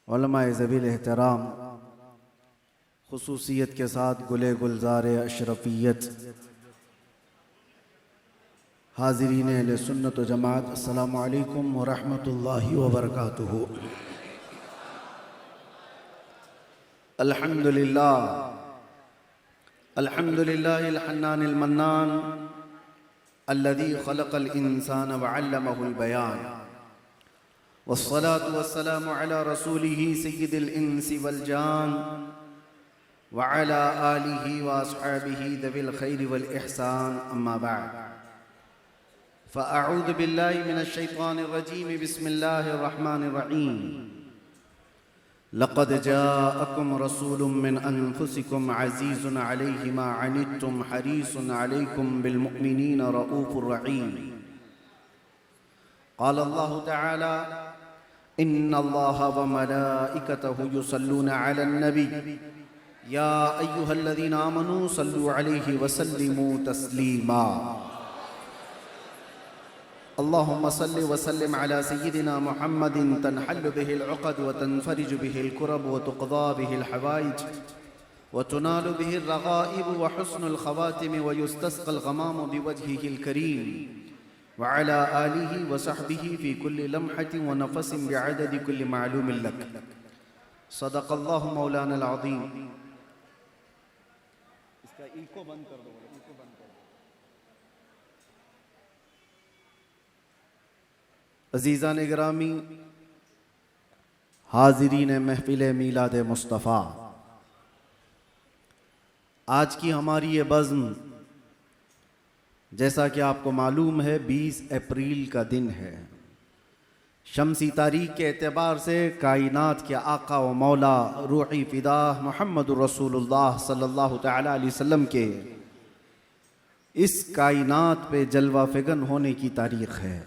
उलमाए ज़बील एहतराम, खुसूसियत के साथ गुले गुलजार अशरफियत, हाज़रीन अहले सुन्नत व जमात, अस्सलामु अलैकुम व रहमतुल्लाहि व बरकातुहू। अल्हम्दुलिल्लाह अल्हम्दुलिल्लाहिल हन्नानिल मन्नान अल्लज़ी खलक़ल इंसान व अल्लमहुल बयान, वस्सलातु वस्सलामु अला रसूलिही सय्यिदिल इंसी वल जान व अला आलिही व अस्हाबिही दविल खैरि वल इहसान, अम्मा बअद। फ़अऊज़ु बिल्लाहि मिनश शैतानिर रजीम, बिस्मिल्लाहिर रहमानिर रहीम। लक़द जाअकुम रसूलुम मिन अनफुसिकुम अज़ीज़ुन अलैहि मा अनित्तुम हरीसुन अलैकुम बिल मुमिनीना रऊफ़ुर रहीम। क़ाल अल्लाहु तआला इन्नल्लाहा व मलाइकतहु युसल्लूना अलन नबी या अय्युहल्लज़ीना आमनू सल्लू अलैहि व सल्लिमू तस्लीमा। अल्लाहुम्मा सल्लि व सल्लिम अला सय्यिदिना मुहम्मदिन तनहल्लु बिहिल उक़द व तनफ़रिजु बिहिल कुरब व तुक़ज़ा बिहिल हवाइज व तुनालु बिहिर रग़ाइब व हुस्नुल ख़वातिम व युस्तस्क़ल ग़मामु बिवजहिहिल करीम व अला आलिहि व सहबिहि फ़ी कुल्लि लम्हतिन व नफ़सिन बिअददि कुल्लि मालूमिन लक। सदक़ल्लाहु मौलानल अज़ीम। इसका इको बंद कर दो, इको बंद कर दो। अज़ीज़ान गिरामी, हाज़रीन महफ़िल मीलाद मुस्तफ़ा, आज की हमारी ये बज़्म, जैसा कि आपको मालूम है, 20 अप्रैल का दिन है। शमसी तारीख के एतबार से कायनात के आका व मौला रूही फ़िदा मुहम्मदुर रसूलुल्लाह सल्लल्लाहु तआला अलैहि वसल्लम के इस कायनात पे जलवा फ़िगन होने की तारीख़ है।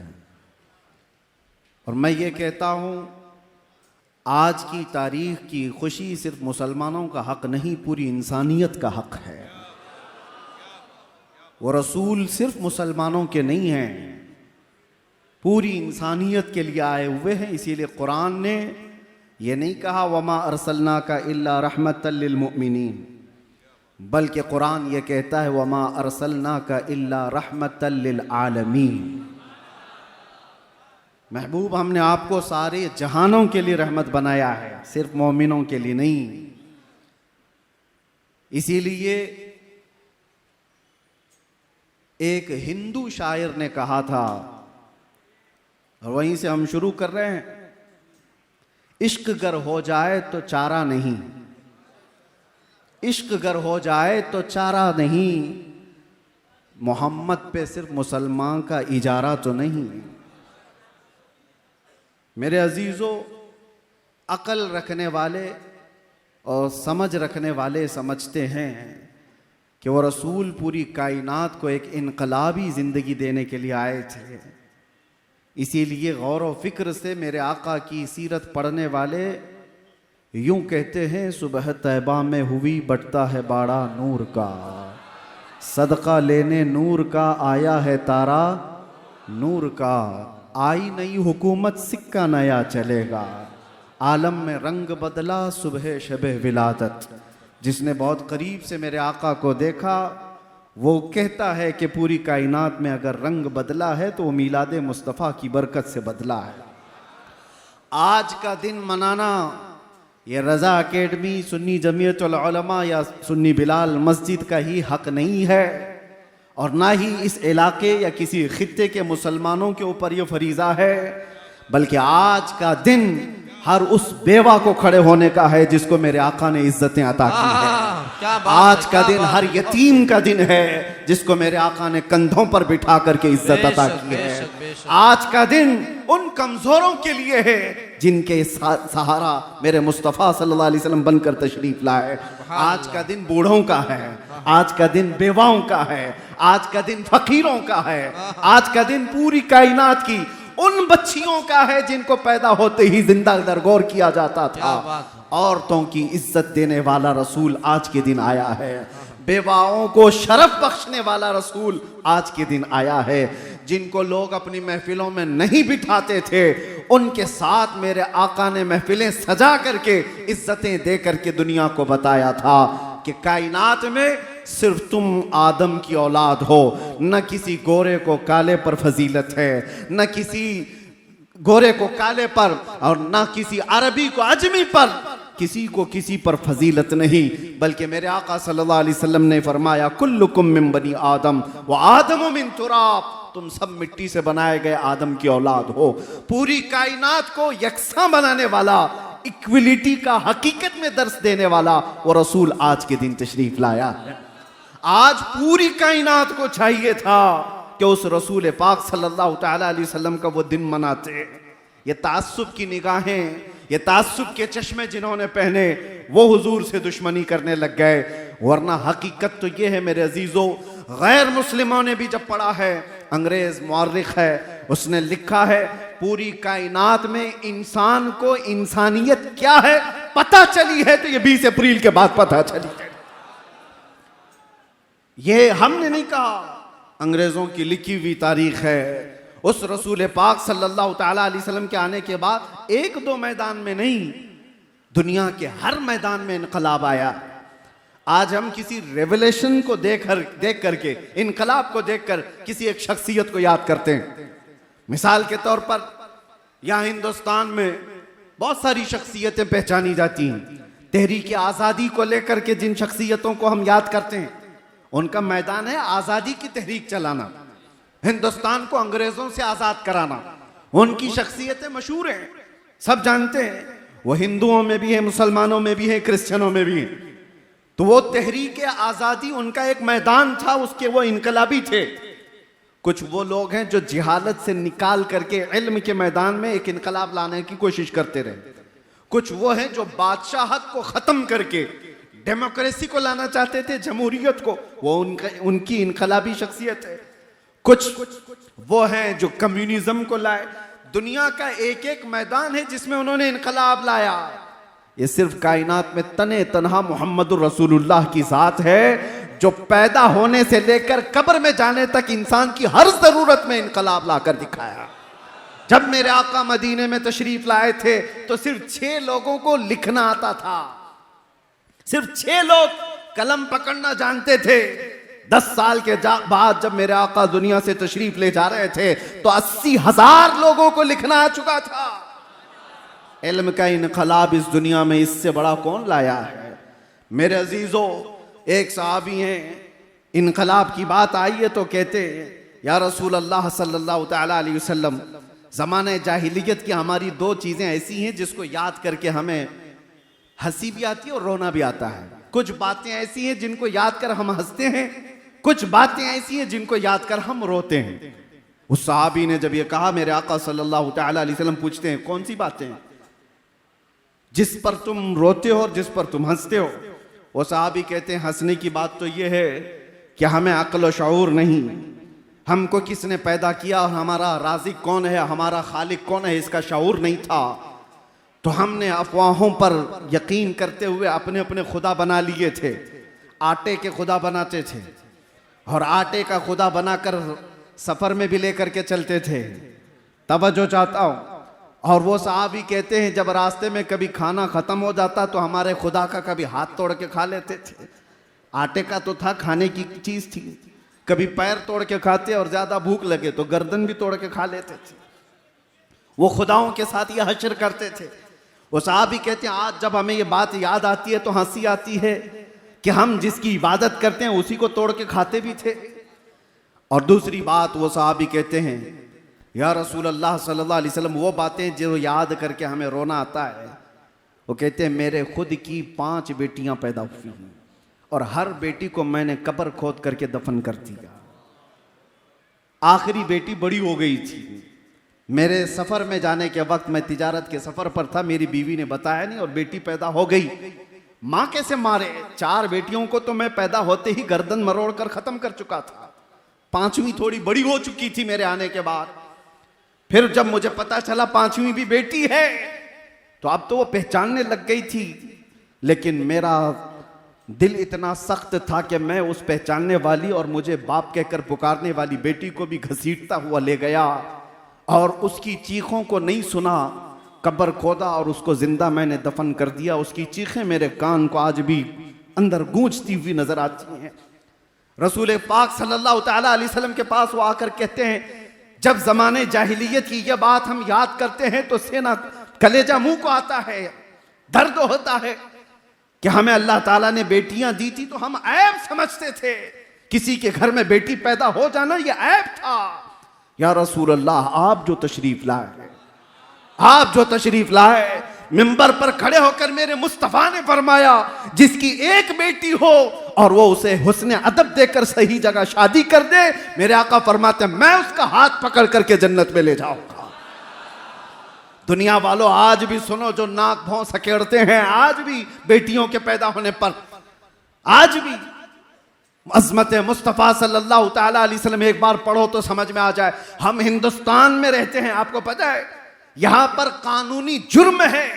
और मैं ये कहता हूँ, आज की तारीख़ की खुशी सिर्फ मुसलमानों का हक़ नहीं, पूरी इंसानियत का हक़ है। वो रसूल सिर्फ मुसलमानों के नहीं हैं, पूरी इंसानियत के लिए आए हुए हैं। इसीलिए कुरान ने ये नहीं कहा वमा अरसलनाका इल्ला रहमतल लिल मुमिनीन, बल्कि कुरान ये कहता है वमा अरसलनाका इल्ला रहमतल लिल आलमीन। महबूब, हमने आपको सारे जहानों के लिए रहमत बनाया है, सिर्फ मोमिनों के लिए नहीं। इसीलिए एक हिंदू शायर ने कहा था, और वहीं से हम शुरू कर रहे हैं, इश्क गर हो जाए तो चारा नहीं, इश्क गर हो जाए तो चारा नहीं, मोहम्मद पे सिर्फ मुसलमान का इजारा तो नहीं। मेरे अजीज़ों, अकल रखने वाले और समझ रखने वाले समझते हैं कि वो रसूल पूरी कायनात को एक इनकलाबी ज़िंदगी देने के लिए आए थे। इसीलिए गौर व फिक्र से मेरे आका की सीरत पढ़ने वाले यूं कहते हैं, सुबह तैबा में हुई बटता है बाड़ा नूर का, सदका लेने नूर का आया है तारा नूर का, आई नई हुकूमत सिक्का नया चलेगा, आलम में रंग बदला सुबह शबे विलादत। जिसने बहुत करीब से मेरे आका को देखा वो कहता है कि पूरी कायनात में अगर रंग बदला है तो वो मीलाद मुस्तफ़ा की बरकत से बदला है। आज का दिन मनाना ये रज़ा अकेडमी, सुन्नी जमीयतुल उलमा या सुन्नी बिलाल मस्जिद का ही हक नहीं है, और ना ही इस इलाके या किसी खित्ते के मुसलमानों के ऊपर ये फरीज़ा है, बल्कि आज का दिन हर उस बेवा को खड़े होने का है जिसको मेरे आका ने इज्जतें अता की है। आज का दिन हर यतीम का दिन है जिसको मेरे आका ने कंधों पर बिठा करके इज्जत अता की है। आज का दिन उन कमजोरों के लिए है जिनके सहारा मेरे मुस्तफ़ा सल्लल्लाहु अलैहि वसल्लम बनकर तशरीफ लाए। आज का दिन बूढ़ों का है, आज का दिन बेवाओं का है, आज का दिन फकीरों का है, आज का दिन पूरी कायनात की उन बच्चियों का है जिनको पैदा होते ही जिंदा दरगोर किया जाता था। औरतों की इज्जत देने वाला रसूल आज के दिन आया है, बेवाओं को शरफ बख्शने वाला रसूल आज के दिन आया है। जिनको लोग अपनी महफिलों में नहीं बिठाते थे, उनके साथ मेरे आका ने महफिलें सजा करके इज्जतें दे करके दुनिया को बताया था कि कायनात में सिर्फ तुम आदम की औलाद हो, न किसी गोरे को काले पर फजीलत है, न किसी गोरे को काले पर और न किसी अरबी को अजमी पर, किसी को किसी पर फजीलत नहीं, बल्कि मेरे आका सल्लल्लाहु अलैहि वसल्लम ने फरमाया कुल्लुकुम मिन बनी आदम व आदम मिन तुराब, तुम सब मिट्टी से बनाए गए आदम की औलाद हो। पूरी कायनात को यकसा बनाने वाला, इक्विलिटी का हकीकत में दर्स देने वाला वो रसूल आज के दिन तशरीफ लाया है। आज पूरी कायनात को चाहिए था कि उस रसूल पाक सल्लल्लाहु तआला अलैहि वसल्लम का वो दिन मनाते। ये तास्सुब की निगाहें, ये तास्सुब के चश्मे जिन्होंने पहने वो हुजूर से दुश्मनी करने लग गए, वरना हकीकत तो ये है मेरे अजीजों, गैर मुस्लिमों ने भी जब पढ़ा है, अंग्रेज मुअर्रिख है, उसने लिखा है पूरी कायनात में इंसान को इंसानियत क्या है पता चली है तो ये 20 अप्रैल के बाद पता चली है। ये हमने नहीं कहा, अंग्रेजों की लिखी हुई तारीख है। उस रसूल पाक सल्लल्लाहु तआला अलैहि वसल्लम के आने के बाद एक दो मैदान में नहीं, दुनिया के हर मैदान में इनकलाब आया। आज हम किसी रेवोल्यूशन को देख करके, इनकलाब को देखकर किसी एक शख्सियत को याद करते हैं। मिसाल के तौर पर यहाँ हिंदुस्तान में बहुत सारी शख्सियतें पहचानी जाती हैं। तहरीक आज़ादी को लेकर के जिन शख्सियतों को हम याद करते हैं, उनका मैदान है आज़ादी की तहरीक चलाना, हिंदुस्तान को अंग्रेजों से आज़ाद कराना। उनकी शख्सियतें मशहूर हैं, सब जानते हैं। वो हिंदुओं में भी है, मुसलमानों में भी है, क्रिश्चियनों में भी है। तो वो तहरीक आज़ादी उनका एक मैदान था, उसके वो इनकलाबी थे। कुछ वो लोग हैं जो जिहालत से निकाल करके इल्म के मैदान में एक इनकलाब लाने की कोशिश करते रहे। कुछ वो हैं जो बादशाहत को ख़त्म करके डेमोक्रेसी को लाना चाहते थे, जमहूरियत को, वो उनकी इनकलाबी शख्सियत है। कुछ वो हैं जो कम्युनिज्म को लाए। दुनिया का एक एक मैदान है जिसमें उन्होंने इनकलाब लाया। ये सिर्फ कायनात में तने तनहा मोहम्मदुर रसूलुल्लाह की जात है जो पैदा होने से लेकर कब्र में जाने तक इंसान की हर जरूरत में इनकलाब लाकर दिखाया। जब मेरे आका मदीने में तशरीफ लाए थे तो सिर्फ 6 लोगों को लिखना आता था, सिर्फ 6 लोग कलम पकड़ना जानते थे। 10 साल के बाद जब मेरे आका दुनिया से तशरीफ ले जा रहे थे तो 80,000 लोगों को लिखना आ चुका था। इल्म का इनकलाब इस दुनिया में इससे बड़ा कौन लाया है? मेरे अजीजों, एक सहाबी हैं, इनकलाब की बात आई है तो कहते या रसूल अल्लाह सल्लल्लाहु तआला अलैहि वसल्लम, ज़माने जाहिलियत की हमारी 2 चीज़ें ऐसी हैं जिसको याद करके हमें हंसी भी आती है और रोना भी आता है। कुछ बातें ऐसी हैं जिनको याद कर हम हंसते हैं, कुछ बातें ऐसी हैं जिनको याद कर हम रोते हैं। उस सहाबी ने जब ये कहा, मेरे आका सल्लल्लाहु तआला अलैहि वसल्लम पूछते हैं कौन सी बातें जिस पर तुम रोते हो और जिस पर तुम हंसते हो? वो सहाबी कहते हैं हंसने की बात तो ये है कि हमें अक्ल और शऊर नहीं, हमको किसने पैदा किया और हमारा राज़िक कौन है, हमारा खालिक कौन है, इसका शऊर नहीं था। तो हमने अफवाहों पर यकीन करते हुए अपने अपने खुदा बना लिए थे। आटे के खुदा बनाते थे और आटे का खुदा बनाकर सफ़र में भी लेकर के चलते थे। तवज्जो चाहता हूँ। और वो साहबी कहते हैं जब रास्ते में कभी खाना ख़त्म हो जाता तो हमारे खुदा का कभी हाथ तोड़ के खा लेते थे। आटे का तो था, खाने की चीज़ थी। कभी पैर तोड़ के खाते और ज़्यादा भूख लगे तो गर्दन भी तोड़ के खा लेते थे। वो खुदाओं के साथ ये हश्र करते थे। वो साहबी कहते हैं आज जब हमें ये बात याद आती है तो हंसी आती है कि हम जिसकी इबादत करते हैं उसी को तोड़ के खाते भी थे। और दूसरी बात वो साहबी कहते हैं या रसूल अल्लाह सल्लल्लाहु अलैहि वसल्लम, वो बातें जो याद करके हमें रोना आता है। वो कहते हैं मेरे खुद की 5 बेटियां पैदा हुई हैं और हर बेटी को मैंने कब्र खोद करके दफन कर दिया। आखिरी बेटी बड़ी हो गई थी। मेरे सफ़र में जाने के वक्त, मैं तिजारत के सफ़र पर था, मेरी बीवी ने बताया नहीं और बेटी पैदा हो गई। माँ कैसे मारे? 4 बेटियों को तो मैं पैदा होते ही गर्दन मरोड़ कर ख़त्म कर चुका था। 5वीं थोड़ी बड़ी हो चुकी थी मेरे आने के बाद। फिर जब मुझे पता चला 5वीं भी बेटी है तो अब तो वो पहचानने लग गई थी। लेकिन मेरा दिल इतना सख्त था कि मैं उस पहचानने वाली और मुझे बाप कहकर पुकारने वाली बेटी को भी घसीटता हुआ ले गया और उसकी चीखों को नहीं सुना, कब्र खोदा और उसको जिंदा मैंने दफन कर दिया। उसकी चीखें मेरे कान को आज भी अंदर गूंजती हुई नजर आती हैं। रसूल पाक सल्लल्लाहु तआला अलैहि वसल्लम के पास वो आकर कहते हैं, जब जमाने जाहिलियत की यह बात हम याद करते हैं तो सेना कलेजा मुंह को आता है, दर्द होता है कि हमें अल्लाह ताला ने बेटियां दी थी तो हम ऐब समझते थे। किसी के घर में बेटी पैदा हो जाना यह ऐब था। या रसूल अल्लाह, आप जो तशरीफ लाए, आप जो तशरीफ लाए, मिंबर पर खड़े होकर मेरे मुस्तफा ने फरमाया जिसकी एक बेटी हो और वो उसे हुस्न अदब देकर सही जगह शादी कर दे, मेरे आका फरमाते मैं उसका हाथ पकड़ करके जन्नत में ले जाऊंगा। दुनिया वालों, आज भी सुनो, जो नाक भौं सकेड़ते हैं, आज भी बेटियों के पैदा होने पर आज भी अज़मत मुस्तफ़ा सल्लल्लाहु तआला अलैहि वसल्लम एक बार पढ़ो तो समझ में आ जाए। हम हिंदुस्तान में रहते हैं, आपको पता है यहां पर कानूनी जुर्म है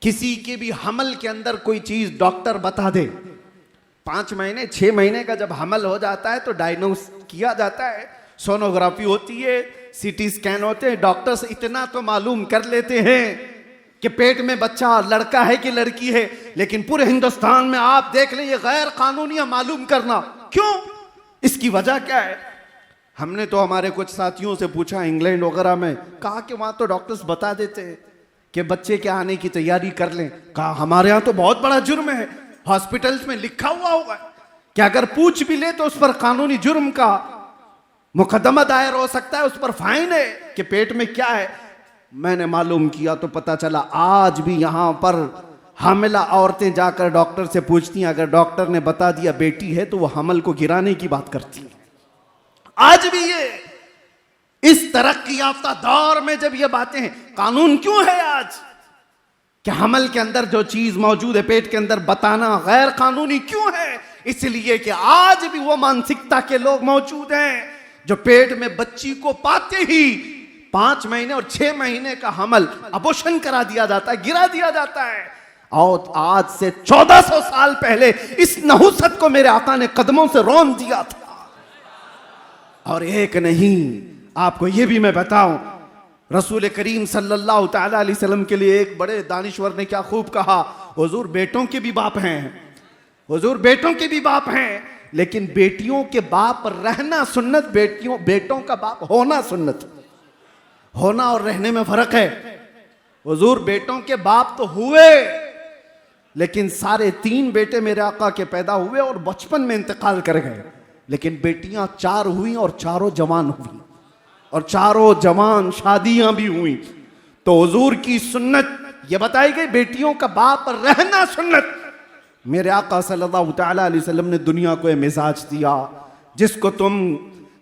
किसी के भी हमल के अंदर कोई चीज डॉक्टर बता दे। 5 महीने 6 महीने का जब हमल हो जाता है तो डायग्नोस किया जाता है, सोनोग्राफी होती है, सीटी स्कैन होते हैं, डॉक्टर्स इतना तो मालूम कर लेते हैं कि पेट में बच्चा लड़का है कि लड़की है। लेकिन पूरे हिंदुस्तान में आप देख लें, ये गैर कानूनी मालूम करना क्यों, इसकी वजह क्या है? हमने तो हमारे कुछ साथियों से पूछा इंग्लैंड वगैरह में, कहा कि वहां तो डॉक्टर्स बता देते हैं कि बच्चे के आने की तैयारी कर लें। कहा हमारे यहाँ तो बहुत बड़ा जुर्म है, हॉस्पिटल्स में लिखा हुआ होगा कि अगर पूछ भी ले तो उस पर कानूनी जुर्म का मुकदमा दायर हो सकता है, उस पर फाइन है कि पेट में क्या है। मैंने मालूम किया तो पता चला आज भी यहां पर हामिला औरतें जाकर डॉक्टर से पूछती हैं, अगर डॉक्टर ने बता दिया बेटी है तो वो हमल को गिराने की बात करती है। आज भी ये इस तरक्की याफ्ता दौर में जब ये बातें हैं, कानून क्यों है आज कि हमल के अंदर जो चीज मौजूद है पेट के अंदर बताना गैर कानूनी क्यों है? इसलिए कि आज भी वो मानसिकता के लोग मौजूद हैं जो पेट में बच्ची को पाते ही 5 महीने और 6 महीने का हमल अबॉर्शन करा दिया जाता है, गिरा दिया जाता है। और आज से 1400 साल पहले इस नहुसत को मेरे आका ने कदमों से रौंद दिया था। और एक नहीं, आपको यह भी मैं बताऊं, रसूल करीम सल्लल्लाहु तआला अलैहि वसल्लम के लिए एक बड़े दानिश्वर ने क्या खूब कहा, हुजूर बेटों के भी बाप हैं, हुजूर बेटों के भी बाप हैं, लेकिन बेटियों के बाप रहना सुन्नत, बेटों का बाप होना सुन्नत। होना और रहने में फर्क है। हुजूर बेटों के बाप तो हुए, लेकिन सारे 3 बेटे मेरे आका के पैदा हुए और बचपन में इंतकाल कर गए। लेकिन बेटियां 4 हुई और चारों जवान हुई और चारों जवान शादियां भी हुई। तो हुजूर की सुन्नत यह बताई गई, बेटियों का बाप रहना सुन्नत। मेरे आका सल्लल्लाहु तआला अलैहि वसल्लम ने दुनिया को यह मिजाज दिया जिसको तुम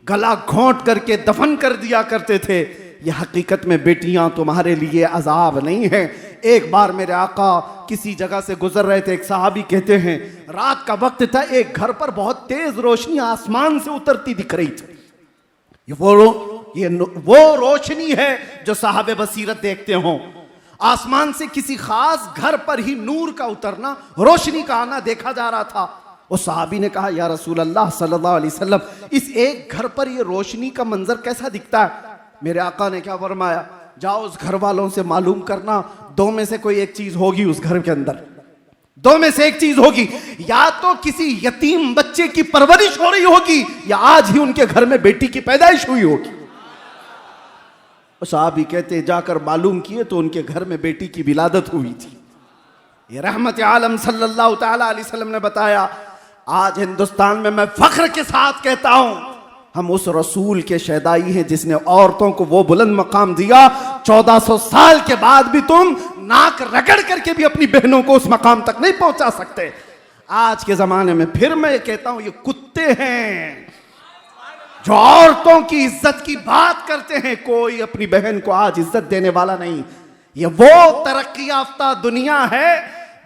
गला घोंट करके दफन कर दिया करते थे। यह हकीकत में बेटियां तुम्हारे लिए अजाब नहीं है। एक बार मेरे आका किसी जगह से गुजर रहे थे, एक सहाबी कहते हैं रात का वक्त था, एक घर पर बहुत तेज रोशनी आसमान से उतरती दिख रही थी। वो रोशनी है जो साहब बसीरत देखते हो। आसमान से किसी खास घर पर ही नूर का उतरना, रोशनी का आना देखा जा रहा था। उस सहाबी ने कहा, या रसूल अल्लाह सल्लल्लाहु अलैहि वसल्लम, इस एक घर पर ये रोशनी का मंजर कैसा दिखता है? मेरे आका ने क्या फरमाया, जाओ उस घर वालों से मालूम करना, 2 में से कोई एक चीज होगी उस घर के अंदर, 2 में से एक चीज होगी, या तो किसी यतीम बच्चे की परवरिश हो रही होगी या आज ही उनके घर में बेटी की पैदाइश हुई होगी। साहबी कहते जाकर मालूम किए तो उनके घर में बेटी की विलादत हुई थी। ये रहमत आलम सल्लल्लाहु तआला अलैहि वसल्लम ने बताया। आज हिंदुस्तान में मैं फख्र के साथ कहता हूं, हम उस रसूल के शहदाई हैं जिसने औरतों को वो बुलंद मकाम दिया। 1400 साल के बाद भी तुम नाक रगड़ करके भी अपनी बहनों को उस मकाम तक नहीं पहुंचा सकते। आज के जमाने में फिर मैं कहता हूं, ये कुत्ते हैं जो औरतों की इज्जत की बात करते हैं। कोई अपनी बहन को आज इज्जत देने वाला नहीं। ये वो तरक्की याफ्ता दुनिया है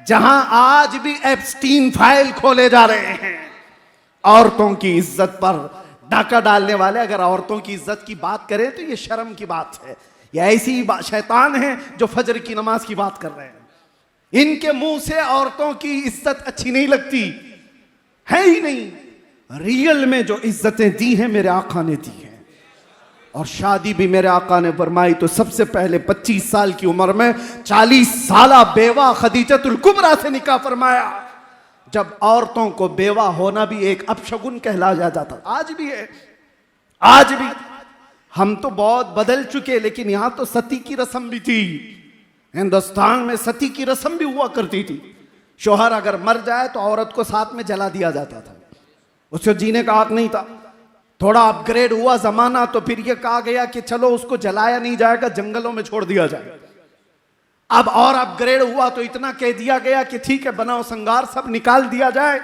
जहां आज भी एप्स्टीन फाइल खोले जा रहे हैं। औरतों की इज्जत पर डाका डालने वाले अगर औरतों की इज्जत की बात करें तो ये शर्म की बात है। ये ऐसी शैतान है जो फजर की नमाज की बात कर रहे हैं। इनके मुंह से औरतों की इज्जत अच्छी नहीं लगती है ही नहीं। रियल में जो इज्जतें दी हैं मेरे आका ने दी हैं। और शादी भी मेरे आका ने फरमाई तो सबसे पहले 25 साल की उम्र में 40 साला बेवा खदीजतुल कुबरा से निकाह फरमाया, जब औरतों को बेवा होना भी एक अपशगुन कहला जाता था। आज भी है, आज भी। हम तो बहुत बदल चुके, लेकिन यहां तो सती की रस्म भी थी। हिंदुस्तान में सती की रस्म भी हुआ करती थी। शोहर अगर मर जाए तो औरत को साथ में जला दिया जाता था, उससे जीने का हक नहीं था। थोड़ा अपग्रेड हुआ जमाना तो फिर यह कहा गया कि चलो उसको जलाया नहीं जाएगा, जंगलों में छोड़ दिया जाए। अब और अपग्रेड हुआ तो इतना कह दिया गया कि ठीक है, बनाओ संगार, सब निकाल दिया जाए,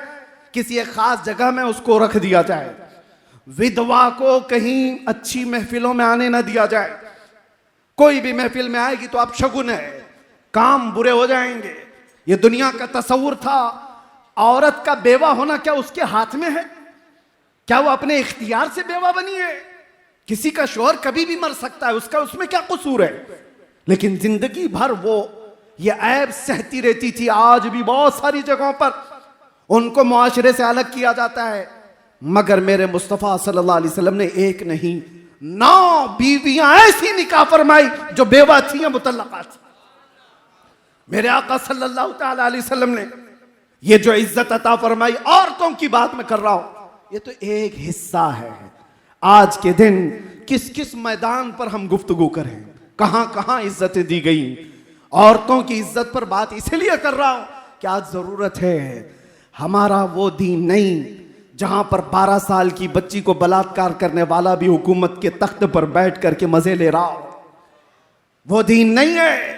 किसी एक खास जगह में उसको रख दिया जाए। विधवा को कहीं अच्छी महफिलों में आने ना दिया जाए। कोई भी महफिल में आएगी तो अपशगुन है, काम बुरे हो जाएंगे। ये दुनिया का तस्वुर था। औरत का बेवा होना क्या उसके हाथ में है? क्या वो अपने इख्तियार से बेवा बनी है? किसी का शौहर कभी भी मर सकता है, उसका उसमें क्या कसूर है? लेकिन जिंदगी भर वो ये ऐब सहती रहती थी। आज भी बहुत सारी जगहों पर उनको मुआशरे से अलग किया जाता है, मगर मेरे मुस्तफ़ा सल्लल्लाहु अलैहि वसल्लम ने एक नहीं 9 बीवियां ऐसी निकाह फरमाई जो बेवा थी या मुतल्लका थी। मेरे आका सल्लल्लाहु तआला अलैहि वसल्लम ने ये जो इज्जत अता फरमाई, औरतों की बात मैं कर रहा हूं, ये तो एक हिस्सा है। आज के दिन किस किस मैदान पर हम गुफ्तगू करें, कहां कहां इज्जतें दी गई। औरतों की इज्जत पर बात इसलिए कर रहा हूं कि आज जरूरत है। हमारा वो दीन नहीं जहां पर 12 साल की बच्ची को बलात्कार करने वाला भी हुकूमत के तख्त पर बैठ करके मजे ले रहा हो। वो दीन नहीं है।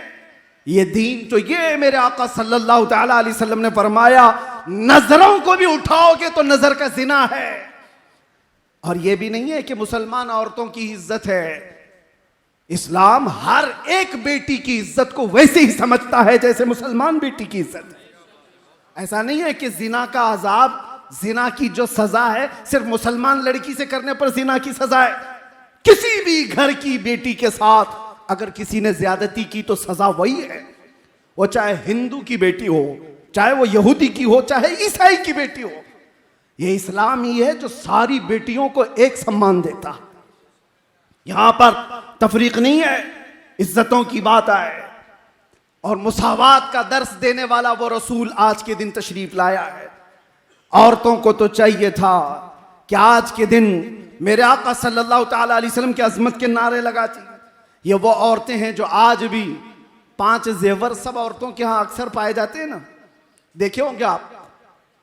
ये दीन तो ये मेरे आका सल्लल्लाहु तआला अलैहि वसल्लम ने फरमाया, नजरों को भी उठाओगे तो नजर का जिना है। और ये भी नहीं है कि मुसलमान औरतों की इज्जत है। इस्लाम हर एक बेटी की इज्जत को वैसे ही समझता है जैसे मुसलमान बेटी की इज्जत है। ऐसा नहीं है कि जिना का अजाब, जिना की जो सजा है सिर्फ मुसलमान लड़की से करने पर जिना की सजा है। किसी भी घर की बेटी के साथ अगर किसी ने ज्यादती की तो सजा वही है। वो चाहे हिंदू की बेटी हो, चाहे वो यहूदी की हो, चाहे ईसाई की बेटी हो। ये इस्लाम ही है जो सारी बेटियों को एक सम्मान देता। यहां पर तफरीक नहीं है, इज्जतों की बात आए और मुसावात का दर्स देने वाला वो रसूल आज के दिन तशरीफ लाया है। औरतों को तो चाहिए था कि आज के दिन मेरे आका सल्लल्लाहु तआला अलैहि वसल्लम की अजमत के नारे लगाती। ये वो औरतें हैं जो आज भी 5 जेवर सब औरतों के यहाँ अक्सर पाए जाते हैं ना, देखे होंगे आप।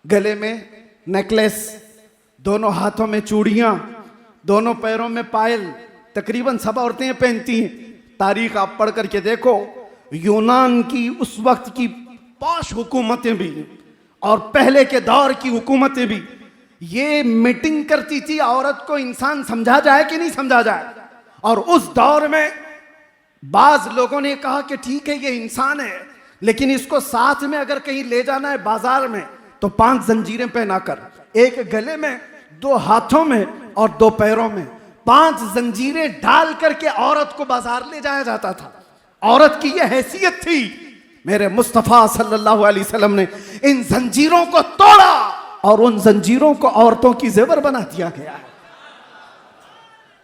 गले में नेकलेस, दोनों हाथों में चूड़ियां, दोनों पैरों में पायल, तकरीबन सब औरतें पहनती हैं। तारीख आप पढ़ करके देखो, यूनान की उस वक्त की पॉश हुकूमतें भी और पहले के दौर की हुकूमतें भी ये मीटिंग करती थी औरत को इंसान समझा जाए कि नहीं समझा जाए। और उस दौर में बाज लोगों ने कहा कि ठीक है ये इंसान है, लेकिन इसको साथ में अगर कहीं ले जाना है बाजार में तो 5 जंजीरें पहनाकर, एक गले में, 2 हाथों में और 2 पैरों में 5 जंजीरें डाल करके औरत को बाजार ले जाया जाता था। औरत की यह हैसियत थी। मेरे मुस्तफा सल्लल्लाहु अलैहि वसल्लम ने इन जंजीरों को तोड़ा और उन जंजीरों को औरतों की जेवर बना दिया गया है।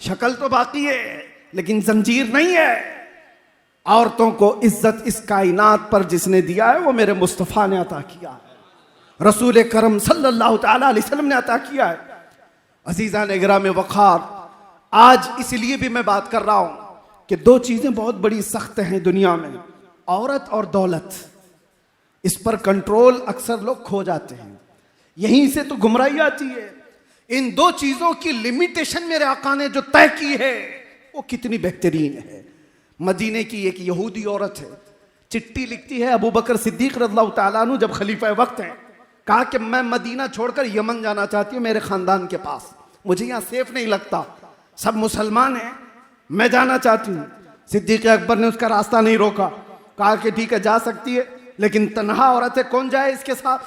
शक्ल तो बाकी है लेकिन जंजीर नहीं है। औरतों को इज्जत इस कायनात पर जिसने दिया है वो मेरे मुस्तफा ने अता किया है, रसूल करम सल्लल्लाहु तआला अलैहि वसल्लम ने अता किया है। अजीज़ान इकराम वक़ार, आज इसलिए भी मैं बात कर रहा हूं कि 2 चीजें बहुत बड़ी सख्त हैं दुनिया में, औरत और दौलत। इस पर कंट्रोल अक्सर लोग खो जाते हैं, यहीं से तो गुमराही आती है। इन 2 चीजों की लिमिटेशन मेरे आका ने जो तय की है वो कितनी बेहतरीन है। मदीने की एक यहूदी औरत है, चिट्ठी लिखती है अबू बकर सिद्दीक रज़ियल्लाहु ताला अन्हु जब खलीफा वक्त हैं, कहा कि मैं मदीना छोड़कर यमन जाना चाहती हूँ मेरे खानदान के पास, मुझे यहाँ सेफ नहीं लगता, सब मुसलमान हैं, मैं जाना चाहती हूँ। सिद्दीक अकबर ने उसका रास्ता नहीं रोका, कहा कि ठीक है जा सकती है, लेकिन तन्हा औरत है, कौन जाए इसके साथ।